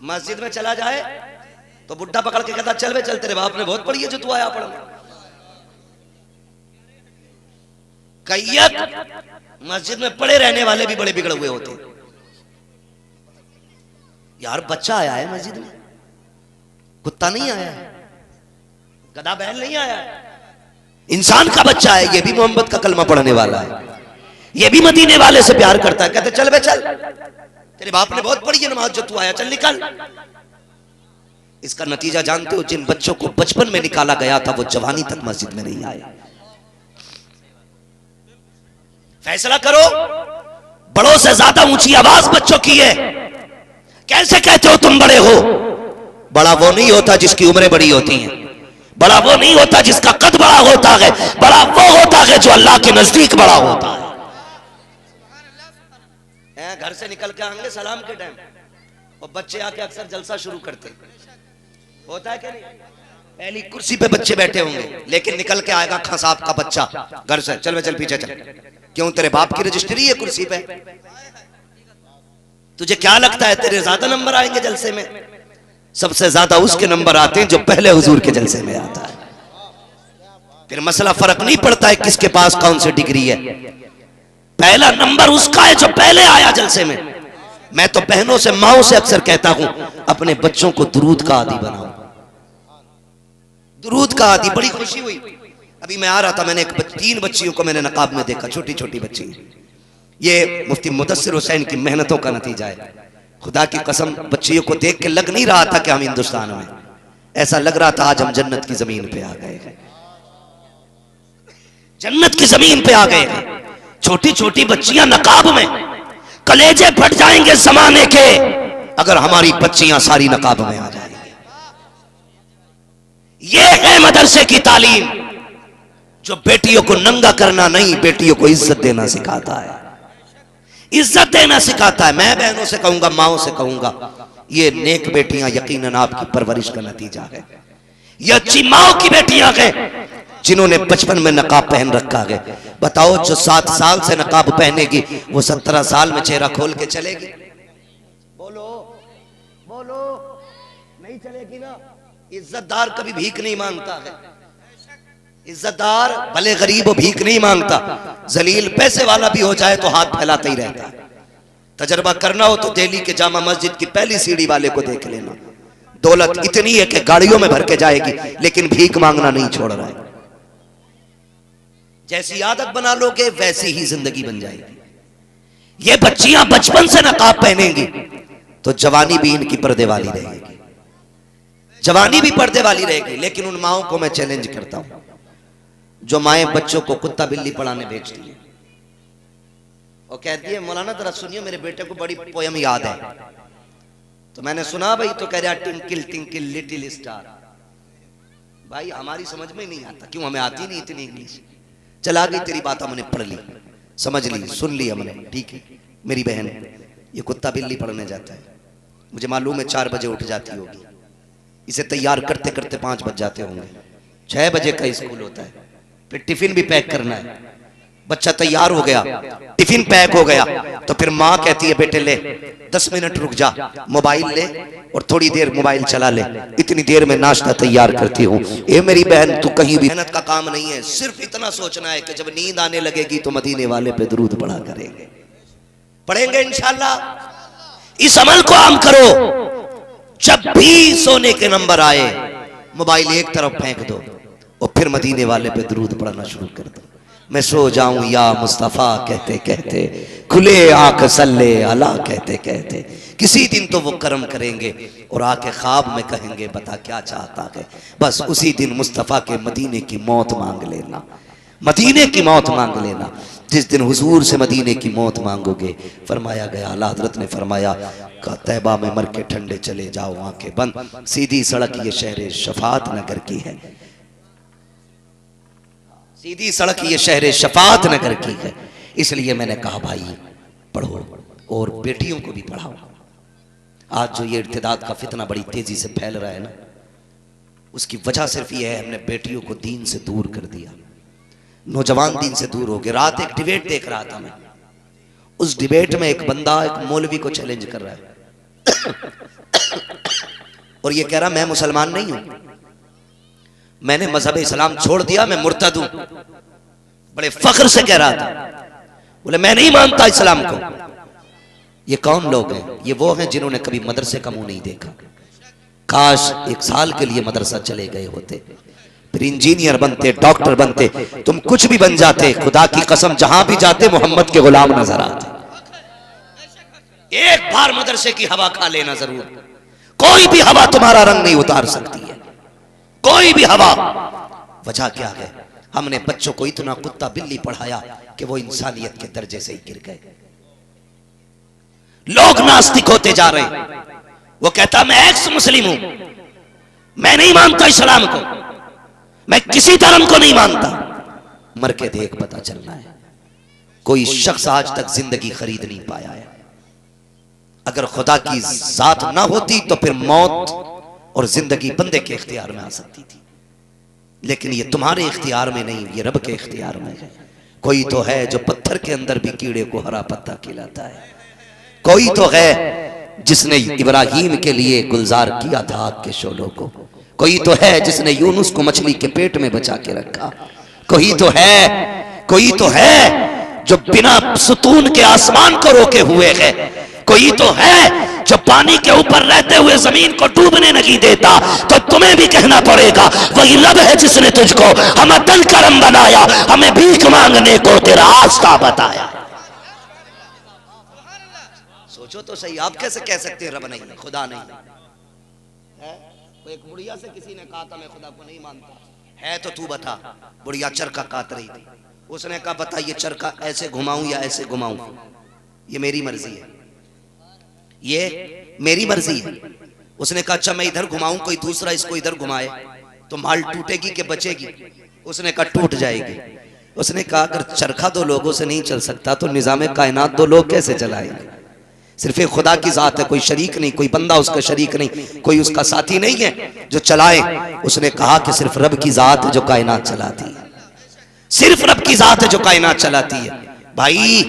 मस्जिद में चला जाए तो बुड्ढा पकड़ के कहता चल वे चल, तेरे बाप ने बहुत पढ़ी है जो तू आया पढ़ने। कैयत मस्जिद में पड़े रहने वाले भी बड़े बिगड़े हुए होते हैं। यार बच्चा आया है मस्जिद में, कुत्ता नहीं आया है, गधा बैल नहीं आया है, इंसान का बच्चा है। ये भी मोहम्मद का कलमा पढ़ने वाला है, ये भी मदीने वाले से प्यार करता है। कहते चल बे चल, तेरे बाप ने बहुत पढ़ी है नमाज जो तू आया, चल निकल। इसका नतीजा जानते हो? जिन बच्चों को बचपन में निकाला गया था वो जवानी तक मस्जिद में नहीं आए। फैसला करो, बड़ों से ज्यादा ऊंची आवाज बच्चों की है। कैसे कहते हो तुम बड़े हो? बड़ा वो नहीं होता जिसकी उम्रें बड़ी होती हैं, बड़ा वो नहीं होता जिसका कद बड़ा होता है, बड़ा वो होता है जो अल्लाह के नजदीक बड़ा होता है। घर से निकल के आएंगे सलाम के टाइम, और बच्चे आके अक्सर जलसा शुरू करते, होता है क्या नहीं? पहली कुर्सी पे बच्चे बैठे होंगे, लेकिन निकल के आएगा खसाब का बच्चा घर से, चल चल पीछे चल। क्यों? तेरे बाप की रजिस्ट्री है कुर्सी पे। तुझे क्या लगता है तेरे ज्यादा नंबर आएंगे जलसे में? सबसे ज्यादा उसके नंबर आते हैं जो पहले हुजूर के जलसे में आता है। फिर मसला फर्क नहीं पड़ता है किसके पास कौन सी डिग्री है, पहला नंबर उसका है जो पहले आया जलसे में। मैं तो बहनों से, माओ से अक्सर कहता हूं, अपने बच्चों को दुरूद का आदी बनाओ, दुरूद का आदी। बड़ी खुशी हुई, अभी मैं आ रहा था, मैंने 3 बच्चियों को मैंने नकाब में देखा, छोटी छोटी बच्ची। ये मुफ्ती मुदस्सिर हुसैन की मेहनतों का नतीजा है। खुदा की कसम, बच्चियों को देख के लग नहीं रहा था कि हम हिंदुस्तान में, ऐसा लग रहा था आज हम जन्नत की जमीन पे आ गए हैं, जन्नत की जमीन पे आ गए हैं। छोटी छोटी बच्चियां नकाब में, कलेजे फट जाएंगे जमाने के अगर हमारी बच्चियां सारी नकाब में आ जाएंगी। ये है मदरसे की तालीम, जो बेटियों को नंगा करना नहीं, बेटियों को इज्जत देना सिखाता है, इज्जत देना सिखाता है। मैं बहनों से कहूंगा, माओ से कहूंगा, ये नेक बेटियां यकीनन आपकी परवरिश का नतीजा है। ये अच्छी माओ की बेटियां हैं जिन्होंने बचपन में नकाब पहन रखा है। बताओ, जो 7 साल से नकाब पहनेगी वो 17 साल में चेहरा खोल के चलेगी? बोलो बोलो, नहीं चलेगी ना। इज्जतदार कभी भीख नहीं मांगता है, इज्जतदार भले गरीब भीख नहीं मांगता, जलील पैसे वाला भी हो जाए तो हाथ फैलाता ही रहता है। तजर्बा करना हो तो दिल्ली के जामा मस्जिद की पहली सीढ़ी वाले को देख लेना। दौलत इतनी है कि गाड़ियों में भर के जाएगी, लेकिन भीख मांगना नहीं छोड़ रहा है। जैसी आदत बना लोगे वैसी ही जिंदगी बन जाएगी। ये बच्चियां बचपन से नकाब पहनेंगी तो जवानी भी इनकी पर्दे वाली रहेगी, जवानी भी पर्दे वाली रहेगी। लेकिन उन माओं को मैं चैलेंज करता हूं जो माएं बच्चों को कुत्ता बिल्ली पढ़ाने भेजती है और कहती है मौलाना जरा सुनिए मेरे बेटे को बड़ी पोयम याद है। तो मैंने सुना भाई, तो कह रहा टिंकल टिंकल लिटिल स्टार। भाई हमारी समझ में नहीं आता, क्यों हमें आती नहीं इतनी इंग्लिश। चला गई तेरी बात, हमने पढ़ ली, समझ ली, सुन ली हमने, ठीक है। मेरी बहन ये कुत्ता बिल्ली पढ़ने जाता है, मुझे मालूम है 4 बजे उठ जाती होगी, इसे तैयार करते करते 5 बज जाते होंगे। 6 बजे का स्कूल होता है, फिर टिफिन भी पैक करना है। बच्चा तैयार हो गया, टिफिन पैक हो गया, तो फिर माँ कहती है बेटे ले 10 मिनट रुक जा, मोबाइल ले और थोड़ी देर मोबाइल चला ले, इतनी देर में नाश्ता तैयार करती हूँ। ए मेरी बहन तू कहीं भी मेहनत का काम नहीं है, सिर्फ इतना सोचना है कि जब नींद आने लगेगी तो मदीने वाले पे दुरूद पढ़ा करेंगे, पढ़ेंगे इंशाल्लाह। इस अमल को आम करो। जब भी सोने के नंबर आए मोबाइल एक तरफ फेंक दो और फिर मदीने वाले पे दुरूद पढ़ना शुरू कर दो। मैं सो जाऊं या मुस्तफा कहते कहते, खुले आंख सल्ले अला कहते कहते, किसी दिन तो वो करम करेंगे और आके ख्वाब में कहेंगे बता क्या चाहता है। बस उसी दिन मुस्तफा के मदीने की मौत मांग लेना, मदीने की मौत मांग लेना। जिस दिन हुजूर से मदीने की मौत मांगोगे, फरमाया गया, अल्लाह हज़रत ने फरमाया का तैबा में मर के ठंडे चले जाओ आंखें बंद, सीधी सड़क ये शहर शफात नगर की है, सीधी सड़क ये शहर शफात नगर की है। इसलिए मैंने कहा भाई पढ़ो और बेटियों को भी पढ़ाओ। आज जो ये इर्तिदाद का फितना बड़ी तेजी से फैल रहा है ना, उसकी वजह सिर्फ ये है हमने बेटियों को दीन से दूर कर दिया, नौजवान दीन से दूर हो गए। रात एक डिबेट देख रहा था मैं, उस डिबेट में एक बंदा एक मौलवी को चैलेंज कर रहा है और ये कह रहा मैं मुसलमान नहीं हूं, मैंने मजहब इस्लाम छोड़ दिया, मैं मुर्तद हूं। बड़े फख्र से कह रहा था, बोले मैं नहीं मानता इस्लाम को। ये कौन लोग हैं? ये वो हैं जिन्होंने कभी मदरसे का मुंह नहीं देखा। काश 1 साल के लिए मदरसा चले गए होते, फिर इंजीनियर बनते, डॉक्टर बनते, तुम कुछ भी बन जाते। खुदा की कसम जहां भी जाते मोहम्मद के गुलाम नजर आते। एक बार मदरसे की हवा खा लेना जरूर, कोई भी हवा तुम्हारा रंग नहीं उतार सकती है, कोई भी हवा। वजह क्या है? हमने बच्चों को इतना कुत्ता बिल्ली पढ़ाया कि वो इंसानियत के दर्जे से ही गिर गए। लोग नास्तिक होते जा रहे हैं। वो कहता मैं एक्स मुस्लिम हूं, मैं नहीं मानता इस्लाम को, मैं किसी धर्म को नहीं मानता। मर के देख पता चलना है। कोई शख्स आज तक जिंदगी खरीद नहीं पाया है। अगर खुदा की जात ना होती तो फिर मौत और जिंदगी बंदे के इख्तियार में आ सकती थी, लेकिन ये तुम्हारे इख्तियार में नहीं, ये रब के इख्तियार में है। कोई तो है जो पत्थर के अंदर भी कीड़े को हरा पत्ता खिलाता है, कोई तो है जिसने इब्राहीम के लिए गुलजार किया था आग के शोलों को, कोई तो है जिसने यूनुस को मछली के पेट में बचा के रखा, कोई तो है जो बिना सुतून के आसमान को रोके हुए है, कोई तो है जो पानी के ऊपर रहते हुए जमीन को डूबने नहीं देता। तो तुम्हें भी कहना पड़ेगा वही रब है जिसने तुझको हमें दल करम बनाया, हमें भीख मांगने को तेरा रास्ता बताया। सोचो तो सही, आप कैसे कह सकते हैं रब नहीं, खुदा नहीं है? एक बुढ़िया से किसी ने कहा था मैं खुदा को नहीं मानता, है तो तू बता। बुढ़िया चरखा काट रही थी, उसने कहा बता ये चरखा ऐसे घुमाऊं या ऐसे घुमाऊं? ये मेरी मर्जी है, ये मेरी मर्जी है। उसने कहा अच्छा मैं इधर घुमाऊं, कोई दूसरा इसको इधर घुमाए तो माल टूटेगी कि बचेगी? उसने कहा टूट जाएगी। उसने कहा अगर चरखा 2 लोगों से नहीं चल सकता तो निजाम कायनात 2 लोग कैसे चलाएंगे? सिर्फ एक खुदा की जात है, कोई शरीक नहीं, कोई बंदा उसका शरीक नहीं, कोई उसका साथी नहीं है जो चलाए। उसने कहा कि सिर्फ रब की जात है जो कायनात चलाती है, सिर्फ रब की जात है जो कायनात चलाती है। भाई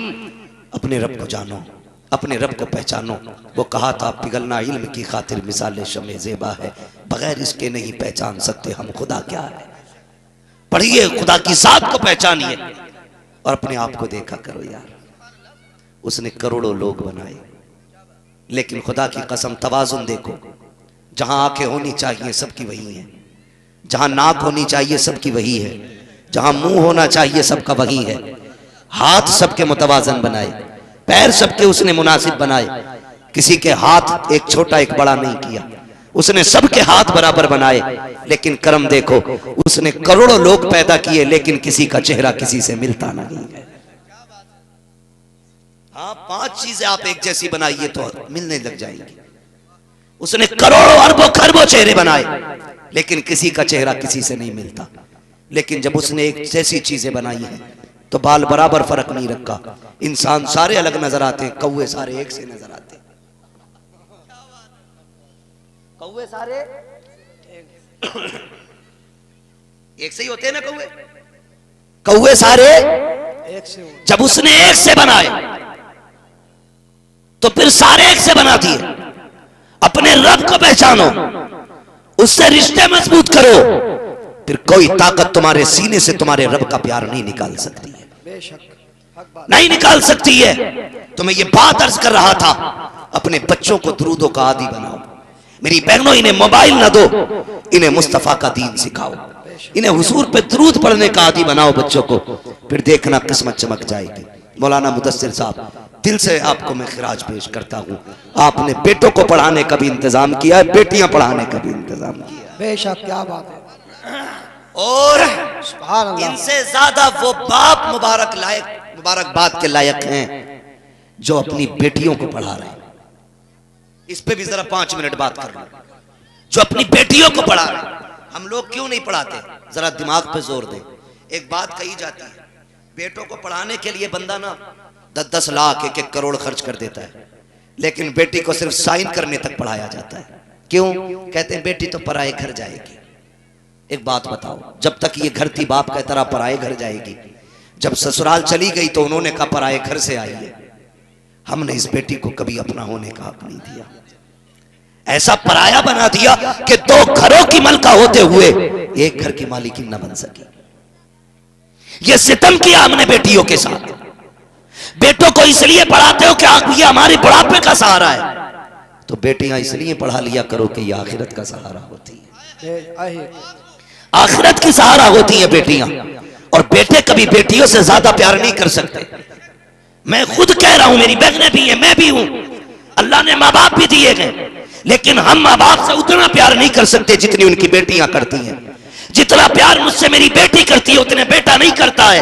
अपने रब को जानो, अपने रब को पहचानो। वो कहा था पिघलना इल्म की खातिर मिसाल शमे ज़ेबा है, बगैर इसके नहीं पहचान सकते हम खुदा क्या है। पढ़िए, खुदा की जात को पहचानिए और अपने आप को देखा करो यार। उसने करोड़ों लोग बनाए, लेकिन खुदा की कसम तवाजुन देखो, जहां आंखें होनी चाहिए सबकी वही है, जहां नाक होनी चाहिए सबकी वही है, जहां मुंह होना चाहिए सबका वही है। हाथ सबके मुतवाजन बनाए, पैर सबके उसने मुनासिब बनाए, किसी के हाथ एक छोटा एक बड़ा नहीं किया, उसने सबके हाथ बराबर बनाए। लेकिन करम देखो, उसने करोड़ों लोग पैदा किए, लेकिन किसी का चेहरा किसी से मिलता नहीं है। हाँ, 5 चीजें आप एक जैसी बनाइए तो मिलने लग जाएंगी। उसने करोड़ों अरबों खरबों चेहरे बनाए, लेकिन किसी का चेहरा किसी से नहीं मिलता। लेकिन जब उसने एक जैसी चीजें बनाई हैं तो बाल बराबर फर्क नहीं रखा। इंसान सारे अलग नजर आते हैं, कौवे सारे एक से नजर आते हैं। कौवे सारे एक से ही होते हैं ना, कौवे सारे
एक से हो।
जब उसने एक से बनाए तो फिर सारे एक से बना दिए। अपने रब को पहचानो, उससे रिश्ते मजबूत करो, फिर कोई ताकत तुम्हारे सीने से तुम्हारे रब का प्यार नहीं निकाल सकती है,
बेशक हक बात।
नहीं निकाल सकती है। तो मैं ये बात अर्ज कर रहा था, अपने बच्चों को दुरूदों का आदी बनाओ। मेरी बहनों, इन्हें मोबाइल ना दो, इन्हें मुस्तफा का दीन सिखाओ, इन्हें हुजूर पे दुरूद पढ़ने का आदी बनाओ बच्चों को, फिर देखना किस्मत चमक जाएगी। मौलाना मुदस्सिर साहब, दिल से आपको मैं खिराज पेश करता हूँ। आपने बेटों को पढ़ाने का भी इंतजाम किया है, बेटियां पढ़ाने का भी इंतजाम किया है।
बेशक, क्या बात है।
और
सुभान अल्लाह।
इनसे ज्यादा वो बाप मुबारकबाद के लायक हैं जो अपनी बेटियों को पढ़ा रहे हैं। इस पे भी जरा 5 मिनट बात कर लो। जो अपनी बेटियों को पढ़ा रहे हैं, हम लोग क्यों नहीं पढ़ाते? जरा दिमाग पे जोर दें। एक बात कही जाती है, बेटों को पढ़ाने के लिए बंदा ना 10-10 लाख 1-1 करोड़ खर्च कर देता है, लेकिन बेटी को सिर्फ साइन करने तक पढ़ाया जाता है। क्यों? कहते हैं बेटी तो पराए घर जाएगी। एक बात बताओ, जब तक ये घर थी बाप कहता रहा पराए घर जाएगी, जब ससुराल चली गई तो उन्होंने कहा पराए घर से आई है। हमने इस बेटी को कभी अपना होने का हक नहीं दिया, ऐसा पराया बना दिया कि 2 घरों की मलका होते हुए एक घर की मालिकिन न बन सकी। ये सितम किया हमने बेटियों के साथ। बेटों को इसलिए पढ़ाते हो कि ये हमारे बुढ़ापे का सहारा है, तो बेटियां इसलिए पढ़ा लिया करो कि ये आखिरत का सहारा होती है, आखिरत की सहारा होती है बेटियां। और बेटे कभी बेटियों से ज्यादा प्यार नहीं कर सकते। मैं खुद कह रहा हूं, मेरी बहनें भी हैं, मैं भी हूं, अल्लाह ने माँ बाप भी दिए हैं, लेकिन हम माँ बाप से उतना प्यार नहीं कर सकते जितनी उनकी बेटियां करती हैं। जितना प्यार मुझसे मेरी बेटी करती है उतने बेटा नहीं करता है,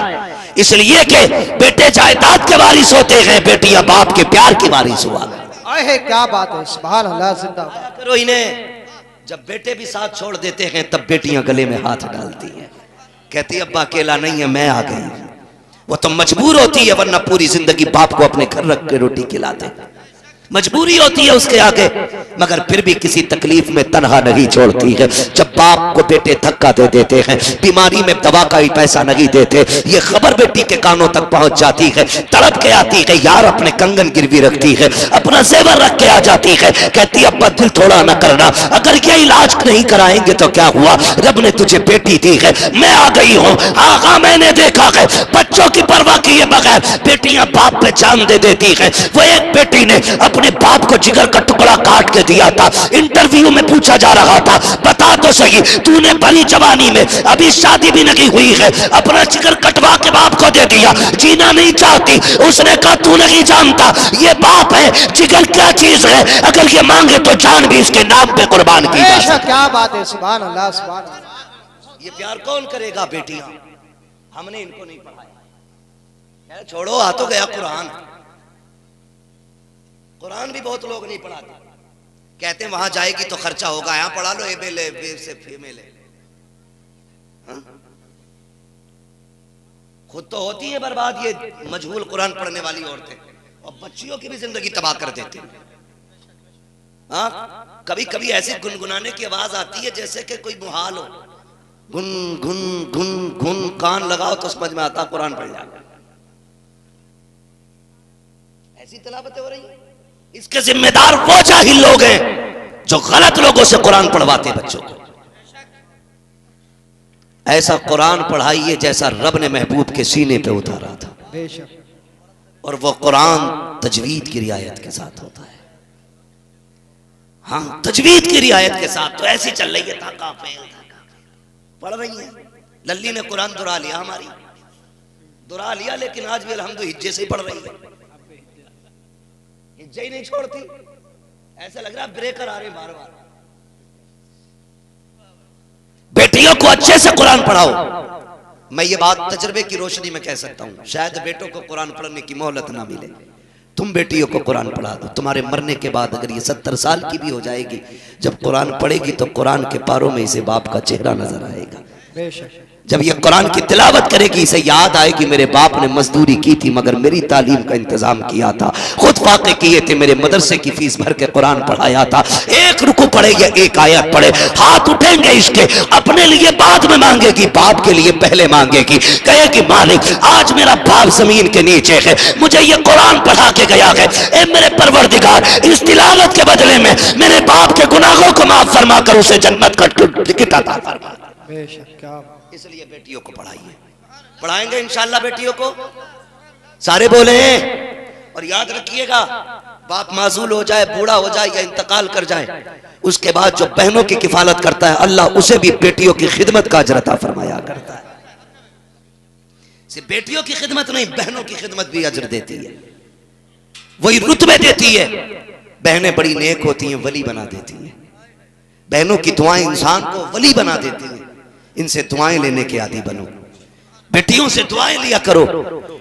इसलिए कि बेटे जायदाद के वारिस होते हैं, बेटियां बाप के प्यार की वारिस हुआ।
क्या बात है। सुभान अल्लाह। जिंदाबाद
करो इन्हें। जब बेटे भी साथ छोड़ देते हैं तब बेटियां गले में हाथ डालती हैं, कहती अब्बा अकेला नहीं है, मैं आ गई। वो तो मजबूर होती है, वरना पूरी जिंदगी बाप को अपने घर रख के रोटी खिलाते, मजबूरी होती है उसके आगे, मगर फिर भी किसी तकलीफ में तनहा नहीं छोड़ती है। जब बाप को बेटे धक्का दे देते हैं, बीमारी में दवा का ही पैसा नहीं देते, ये खबर बेटी के कानों तक पहुंच जाती है, तड़प के आती है, यार अपने कंगन गिरवी रखती है, अपना जेवर रख के आ जाती है, कहती अब्बा दिल थोड़ा न करना, अगर ये इलाज नहीं कराएंगे तो क्या हुआ, रब ने तुझे बेटी दी है, मैं आ गई हूँ। आगा मैंने देखा है बच्चों की परवाह किए बगैर बेटियां बाप पे जान दे देती है। वो एक बेटी ने अपने बाप को जिगर का टुकड़ा काट के दिया था। इंटरव्यू में पूछा जा रहा था, बता तो सही, तूने भरी जवानी में, अभी शादी भी नहीं हुई है, अपना जिगर कटवा के बाप को दे दिया, जीना नहीं चाहती। उसने कहा तू नहीं जानता ये बाप है, जिगर क्या चीज है, अगर ये मांगे तो जान भी इसके नाम पे कुर्बान की जा सकती है।
क्या बात है। सुभान अल्लाह। सुभान अल्लाह।
ये प्यार कौन करेगा? बेटियां। हमने इनको नहीं पढ़ाया। छोड़ो, आ तो गया कुरान। कुरान भी बहुत लोग नहीं पढ़ाते, कहते हैं वहां जाएगी तो खर्चा होगा, यहां पढ़ा लो ए से फीमेल है। खुद तो होती है बर्बाद ये मजहूल कुरान पढ़ने वाली औरतें, और बच्चियों की भी जिंदगी तबाह कर देते हैं। हाँ, कभी कभी ऐसी गुनगुनाने की आवाज आती है जैसे कि कोई मुहाल हो, गुन गुन गुन गुन, कान लगाओ तो समझ में आता कुरान पढ़ जाएगा। ऐसी तिलावतें हो रही है। इसके जिम्मेदार वो जाहिल लोग हैं जो गलत लोगों से कुरान पढ़वाते बच्चों को। ऐसा कुरान पढ़ाइए जैसा रब ने महबूब के सीने पे उतारा था।
बेशक।
और वो कुरान तजवीद की रियायत के साथ होता है। हाँ, तजवीद की रियायत के साथ। तो ऐसी चल रही है, ताका फेल पढ़ रही है। लल्ली ने कुरान दुरा लिया, हमारी दुरा लिया, लेकिन आज भी अल्हम्दुलिल्लाह हिज्जे से ही पढ़ रही है। हिज्जे ही नहीं छोड़ती, ऐसा लग रहा है ब्रेकर आ रहे बार बार। बेटियों को अच्छे से कुरान पढ़ाओ। मैं ये बात तजर्बे की रोशनी में कह सकता हूँ, शायद बेटों को कुरान पढ़ने की मोहलत ना मिले। तुम बेटियों को कुरान पढ़ा दो। तुम्हारे मरने के बाद अगर ये 70 साल की भी हो जाएगी, जब कुरान पढ़ेगी तो कुरान के पारों में इसे बाप का चेहरा नजर आएगा।
बेशक।
जब ये कुरान की तिलावत करेगी, इसे याद आएगी मेरे बाप ने मजदूरी की थी मगर मेरी तालीम का इंतजाम किया था, खुद फाके किए थे, मेरे मदरसे की फीस भर के कुरान पढ़ाया था। एक रुकू पढ़े या एक आयत पढ़े, हाथ उठेंगे इसके, अपने लिए बाद में मांगेगी, बाप के लिए पहले मांगेगी। कहेगी मालिक आज मेरा बाप जमीन के नीचे है, मुझे ये कुरान पढ़ा के गया है, ए मेरे परवरदिगार इस तिलावत के बदले में मेरे बाप के गुनाहों को माफ फरमा कर उसे जन्नत का टिकट अता फरमा।
बेशक। क्या
इसलिए बेटियों को पढ़ाइए, पढ़ाएंगे इंशाल्लाह बेटियों को, सारे बोले। और याद रखिएगा, बाप माजूल हो जाए, बूढ़ा हो जाए या इंतकाल कर जाए, उसके बाद जो बहनों की किफालत करता है अल्लाह उसे भी बेटियों की खिदमत का अजर अता फरमाया करता है। सिर्फ बेटियों की खिदमत नहीं, बहनों की खिदमत भी अजर देती है, वही रुतबे देती है। बहनें बड़ी नेक होती हैं, वली बना देती हैं। बहनों की दुआएं इंसान को वली बना देती हैं। इनसे दुआएं लेने के आदी बनो, बेटियों से दुआएं लिया करो,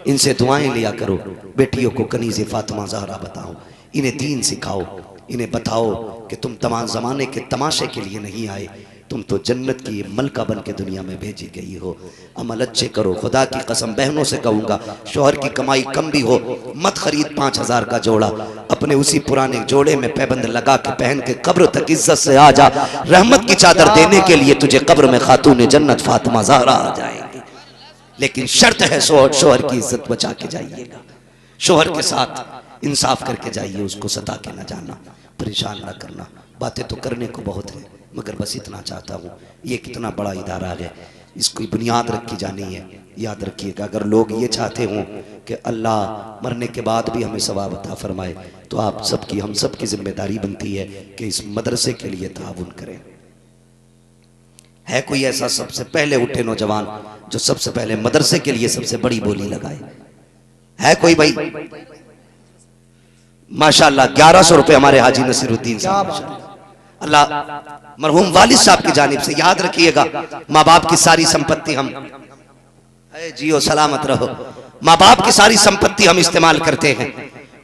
इनसे दुआएं लिया करो। बेटियों को कनीज़े फातिमा ज़हरा बताओ, इन्हें दीन सिखाओ, इन्हें बताओ कि तुम तमाम ज़माने के तमाशे के लिए नहीं आए, तुम तो जन्नत की मलका बन के दुनिया में भेजी गई हो। अमल अच्छे करो। खुदा की कसम बहनों से कहूँगा, शौहर की कमाई कम भी हो मत खरीद 5000 का जोड़ा, अपने उसी पुराने जोड़े में पैबंद लगा के पहन के कब्र तक इज्जत से आ जा। रहमत की चादर देने के लिए तुझे कब्र में खातून जन्नत फातिमा ज़हरा आ जाएगी। लेकिन शर्त है शौहर की इज्जत बचा के जाइएगा, शौहर के साथ इंसाफ करके जाइए, उसको सता के ना जाना, परेशान ना करना। बातें तो करने को बहुत है मगर बस इतना चाहता हूँ, ये कितना बड़ा इदारा है, इसको बुनियाद रखी जानी है। याद रखिएगा, अगर लोग ये चाहते हों कि अल्लाह मरने के बाद भी हमें सवाब अता फरमाए, तो आप सबकी, हम सब की जिम्मेदारी बनती है कि इस मदरसे के लिए ताउन करें। है कोई ऐसा सबसे पहले उठे नौजवान जो सबसे पहले मदरसे के लिए सबसे बड़ी बोली लगाए? है कोई भाई? माशाअल्लाह 1100 रुपए हमारे हाजी नसीरुद्दीन साहब, अल्लाह मरहूम वालिद साहब की जानिब से। याद रखिएगा, माँ बाप की सारी संपत्ति हम, जियो सलामत रहो, माँ बाप की सारी संपत्ति हम इस्तेमाल करते हैं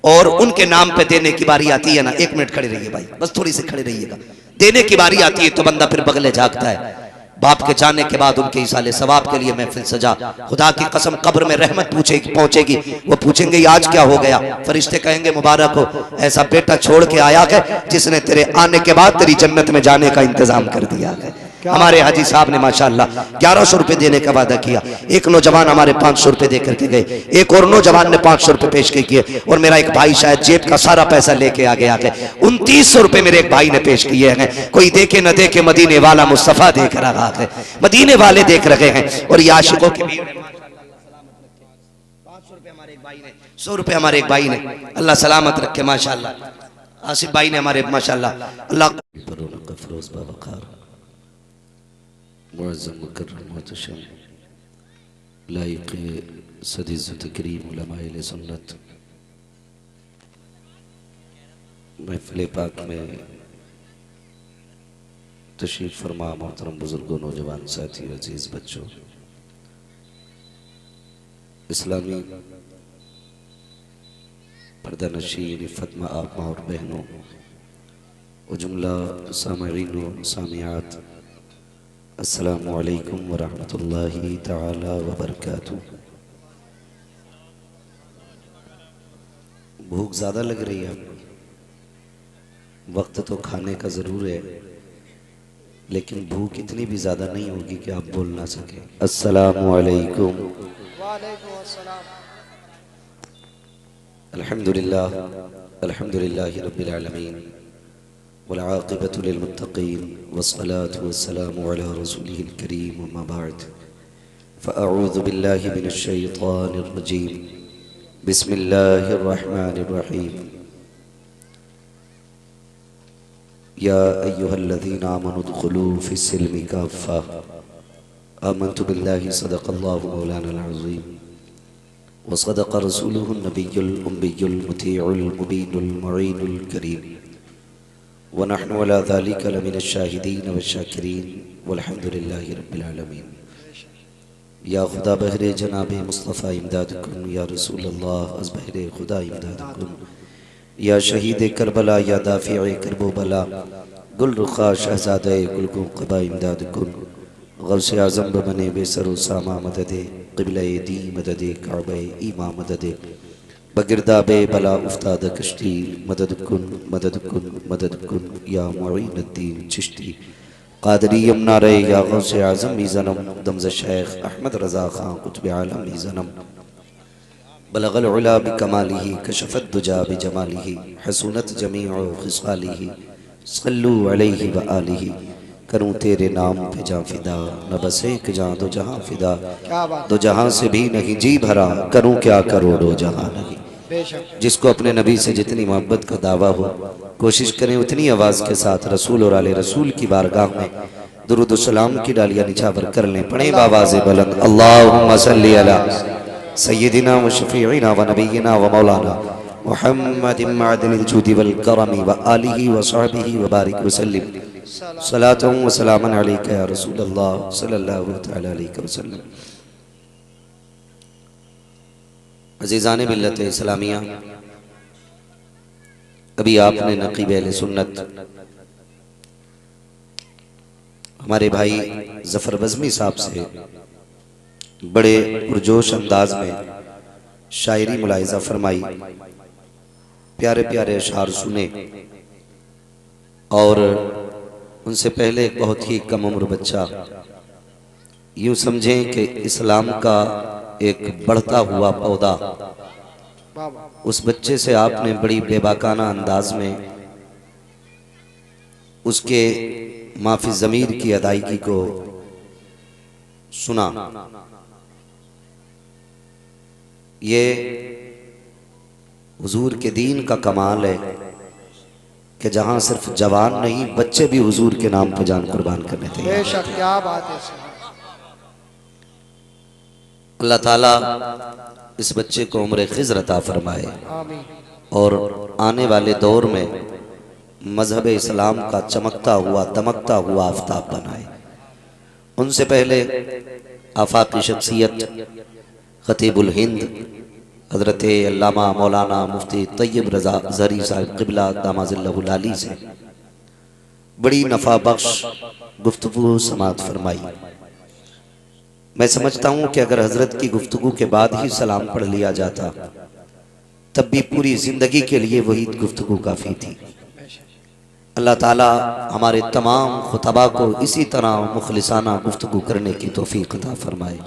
और उनके नाम पे देने की बारी आती है ना, 1 मिनट खड़े रहिए भाई, बस थोड़ी सी खड़े रहिएगा। देने की बारी आती है तो बंदा फिर बगले झांकता है। बाप के जाने के बाद उनके इसाले सवाब के लिए महफिल सजा। खुदा की कसम कब्र में रहमत पहुंचेगी, वो पूछेंगे आज क्या हो गया? फरिश्ते कहेंगे मुबारक हो, ऐसा बेटा छोड़ के आया है जिसने तेरे आने के बाद तेरी जन्नत में जाने का इंतजाम कर दिया है। हमारे हाजी साहब ने माशाअल्लाह 1100 रुपए देने का वादा किया। एक नौजवान हमारे 500 रुपए दे करके गए, एक और नौजवान ने 500 रुपए पेश किए और मेरा एक भाई शायद जेब का सारा पैसा लेके आगे आ गए। 2900 रुपए मेरे एक भाई ने पेश किए हैं। कोई देखे न देखे, मदीने वाला मुस्तफा देख रहा है, मदीने वाले देख रहे हैं। और ये आशिकों के 500 रुपए हमारे एक भाई ने, 100 रुपए हमारे एक भाई ने, अल्लाह सलामत रखे माशाअल्लाह। आसिफ भाई ने हमारे माशाअल्लाह अल्लाह मुअज़्ज़म मुकर्रम मुहतशम लाइक़ सदीज़ तकरीम उलमाए सुन्नत महफ़िल पाक में तशरीफ़ फरमा मोहतरम बुजुर्गों, नौजवान साथियों, अजीज़ बच्चों, इस्लामी पर्दानशीन फ़ातिमा आप माँ और बहनों और जुमला सामईन व सामियात, अस्सलामु अलैकुम व रहमतुल्लाहि तआला व बरकातुहू। भूख ज़्यादा लग रही है, वक्त तो खाने का ज़रूर है लेकिन भूख इतनी भी ज़्यादा नहीं होगी कि आप बोल ना सके। अस्सलामु अलैकुम।
वालेकुम अस्सलाम।
अल्हम्दुलिल्लाह अल्हम्दुलिल्लाहि रब्बिल आलमीन वल्आक़िबतु लिलमुत्तक़ीन वस्सलातु वस्सलामु अला रसूलिहिल करीम अम्मा बअद फ़अऊज़ु बिल्लाहि मिनश्शैतानिर रजीम बिस्मिल्लाहिर रहमानिर रहीम या अय्युहल्लज़ीना आमनु उद्ख़ुलू फ़िस्सिल्मि काफ़्फ़ा आमन्तु बिल्लाहि सदक़ल्लाहु मौलानल अज़ीम व सदक़ रसूलुहुन नबियुल उम्मियुल मुतीउल मुबीनुल मुईनुल करीम व नहनु अला ज़ालिका लमिनश शाहिदीन व शाकिरीन वल्हम्दुलिल्लाहि रब्बिल आलमीन। या खुदा बहरे जनाबे मुस्तफ़ा इमदाद कुन, या रसूल अल्लाह अज़ बहरे खुदा इमदाद कुन, या शहीद करबला, या दाफ़िए करबो बला, गुल रुखा शहज़ादे गुलगो क़बा इमदाद कुन, गौसे आज़म बने बेसरो सामा मददे क़िबले दी मददे काबे ईमा मददे बगिरदा बे बला उफ्ताद कश्ती मदद कुन मदद कुन मदद कुन, या मुईनुद्दीन चिश्ती क़ादरी यमुना रे, या गौसे आज़म मीज़नम दमज़ शेख अहमद रज़ा ख़ान कुतुब आलम मीज़नम बलगल उला बिकमालिही कशफ़त दुजा बिजमालिही हसूनत जमीउ ख़िसालिही सल्लू अलैहि व आलिही। करूँ तेरे नाम पे जाँ फिदा, न बस एक जाँ दो जहाँ फिदा, दो जहाँ से भी नहीं जी भरा, करूँ क्या करोड़ों जहाँ नहीं। जिसको अपने नबी से जितनी मोहब्बत का दावा हो, कोशिश करें उतनी आवाज़ के साथ रसूल और आले रसूल की बारगाह में दुरूद सलाम की डालियाँ निछावर कर लें। पढ़े बावाज़े बुलंद अल्लाहुम्मा सल्ली अला सय्यिदिना व शफ़ीइना व नबिय्यिना व मौलाना मुहम्मदिन मअदिनिल जूदि वल करमी व आलिहि व सहबिहि व बारिक व सल्लिम सलातन व सलामन अलैका या रसूल अल्लाह सल्लल्लाहु तआला अलैहि वसल्लम। अज़ीज़ान मिल्लत इस्लामिया, अभी आपने नक़ीब अहले सुन्नत हमारे भाई ज़फ़र बज़मी साहब से बड़े पुरजोश अंदाज में शायरी मुलाहिज़ा फरमाई, प्यारे प्यारे अशआर सुने, और उनसे पहले एक बहुत ही कम उम्र बच्चा, यूँ समझें कि इस्लाम का एक बढ़ता हुआ पौधा, उस बच्चे से आपने बड़ी बेबाकाना अंदाज में उसके माफी ज़मीर की अदायगी को सुना। ये हुजूर के दीन का कमाल है कि जहाँ सिर्फ जवान नहीं बच्चे भी हुजूर के नाम पर जान कुर्बान करने थे।
बेशक, क्या बात है।
अल्लाह ताला इस बच्चे को उम्र खिज़्र अता फरमाए और आने वाले दौर में मजहब इस्लाम का चमकता हुआ दमकता हुआ आफताब बनाए। उनसे पहले आफाकी शख्सियत खतीबुल हिंद हज़रत अल्लामा मौलाना मुफ्ती तैयब रज़ा ज़री साहिब क़िबला दामाज़िल्लहुल आली से बड़ी नफ़ा बख्श गुफ्तगू समात फरमाई। मैं समझता हूँ कि अगर हज़रत की गुफ्तगू के बाद ही सलाम पढ़ लिया जाता तब भी पूरी ज़िंदगी के लिए वही गुफ्तगू काफ़ी थी। अल्लाह ताला हमारे तमाम खुतबा को इसी तरह मुखलिसाना गुफ्तगू करने की तौफीक अता फरमाए।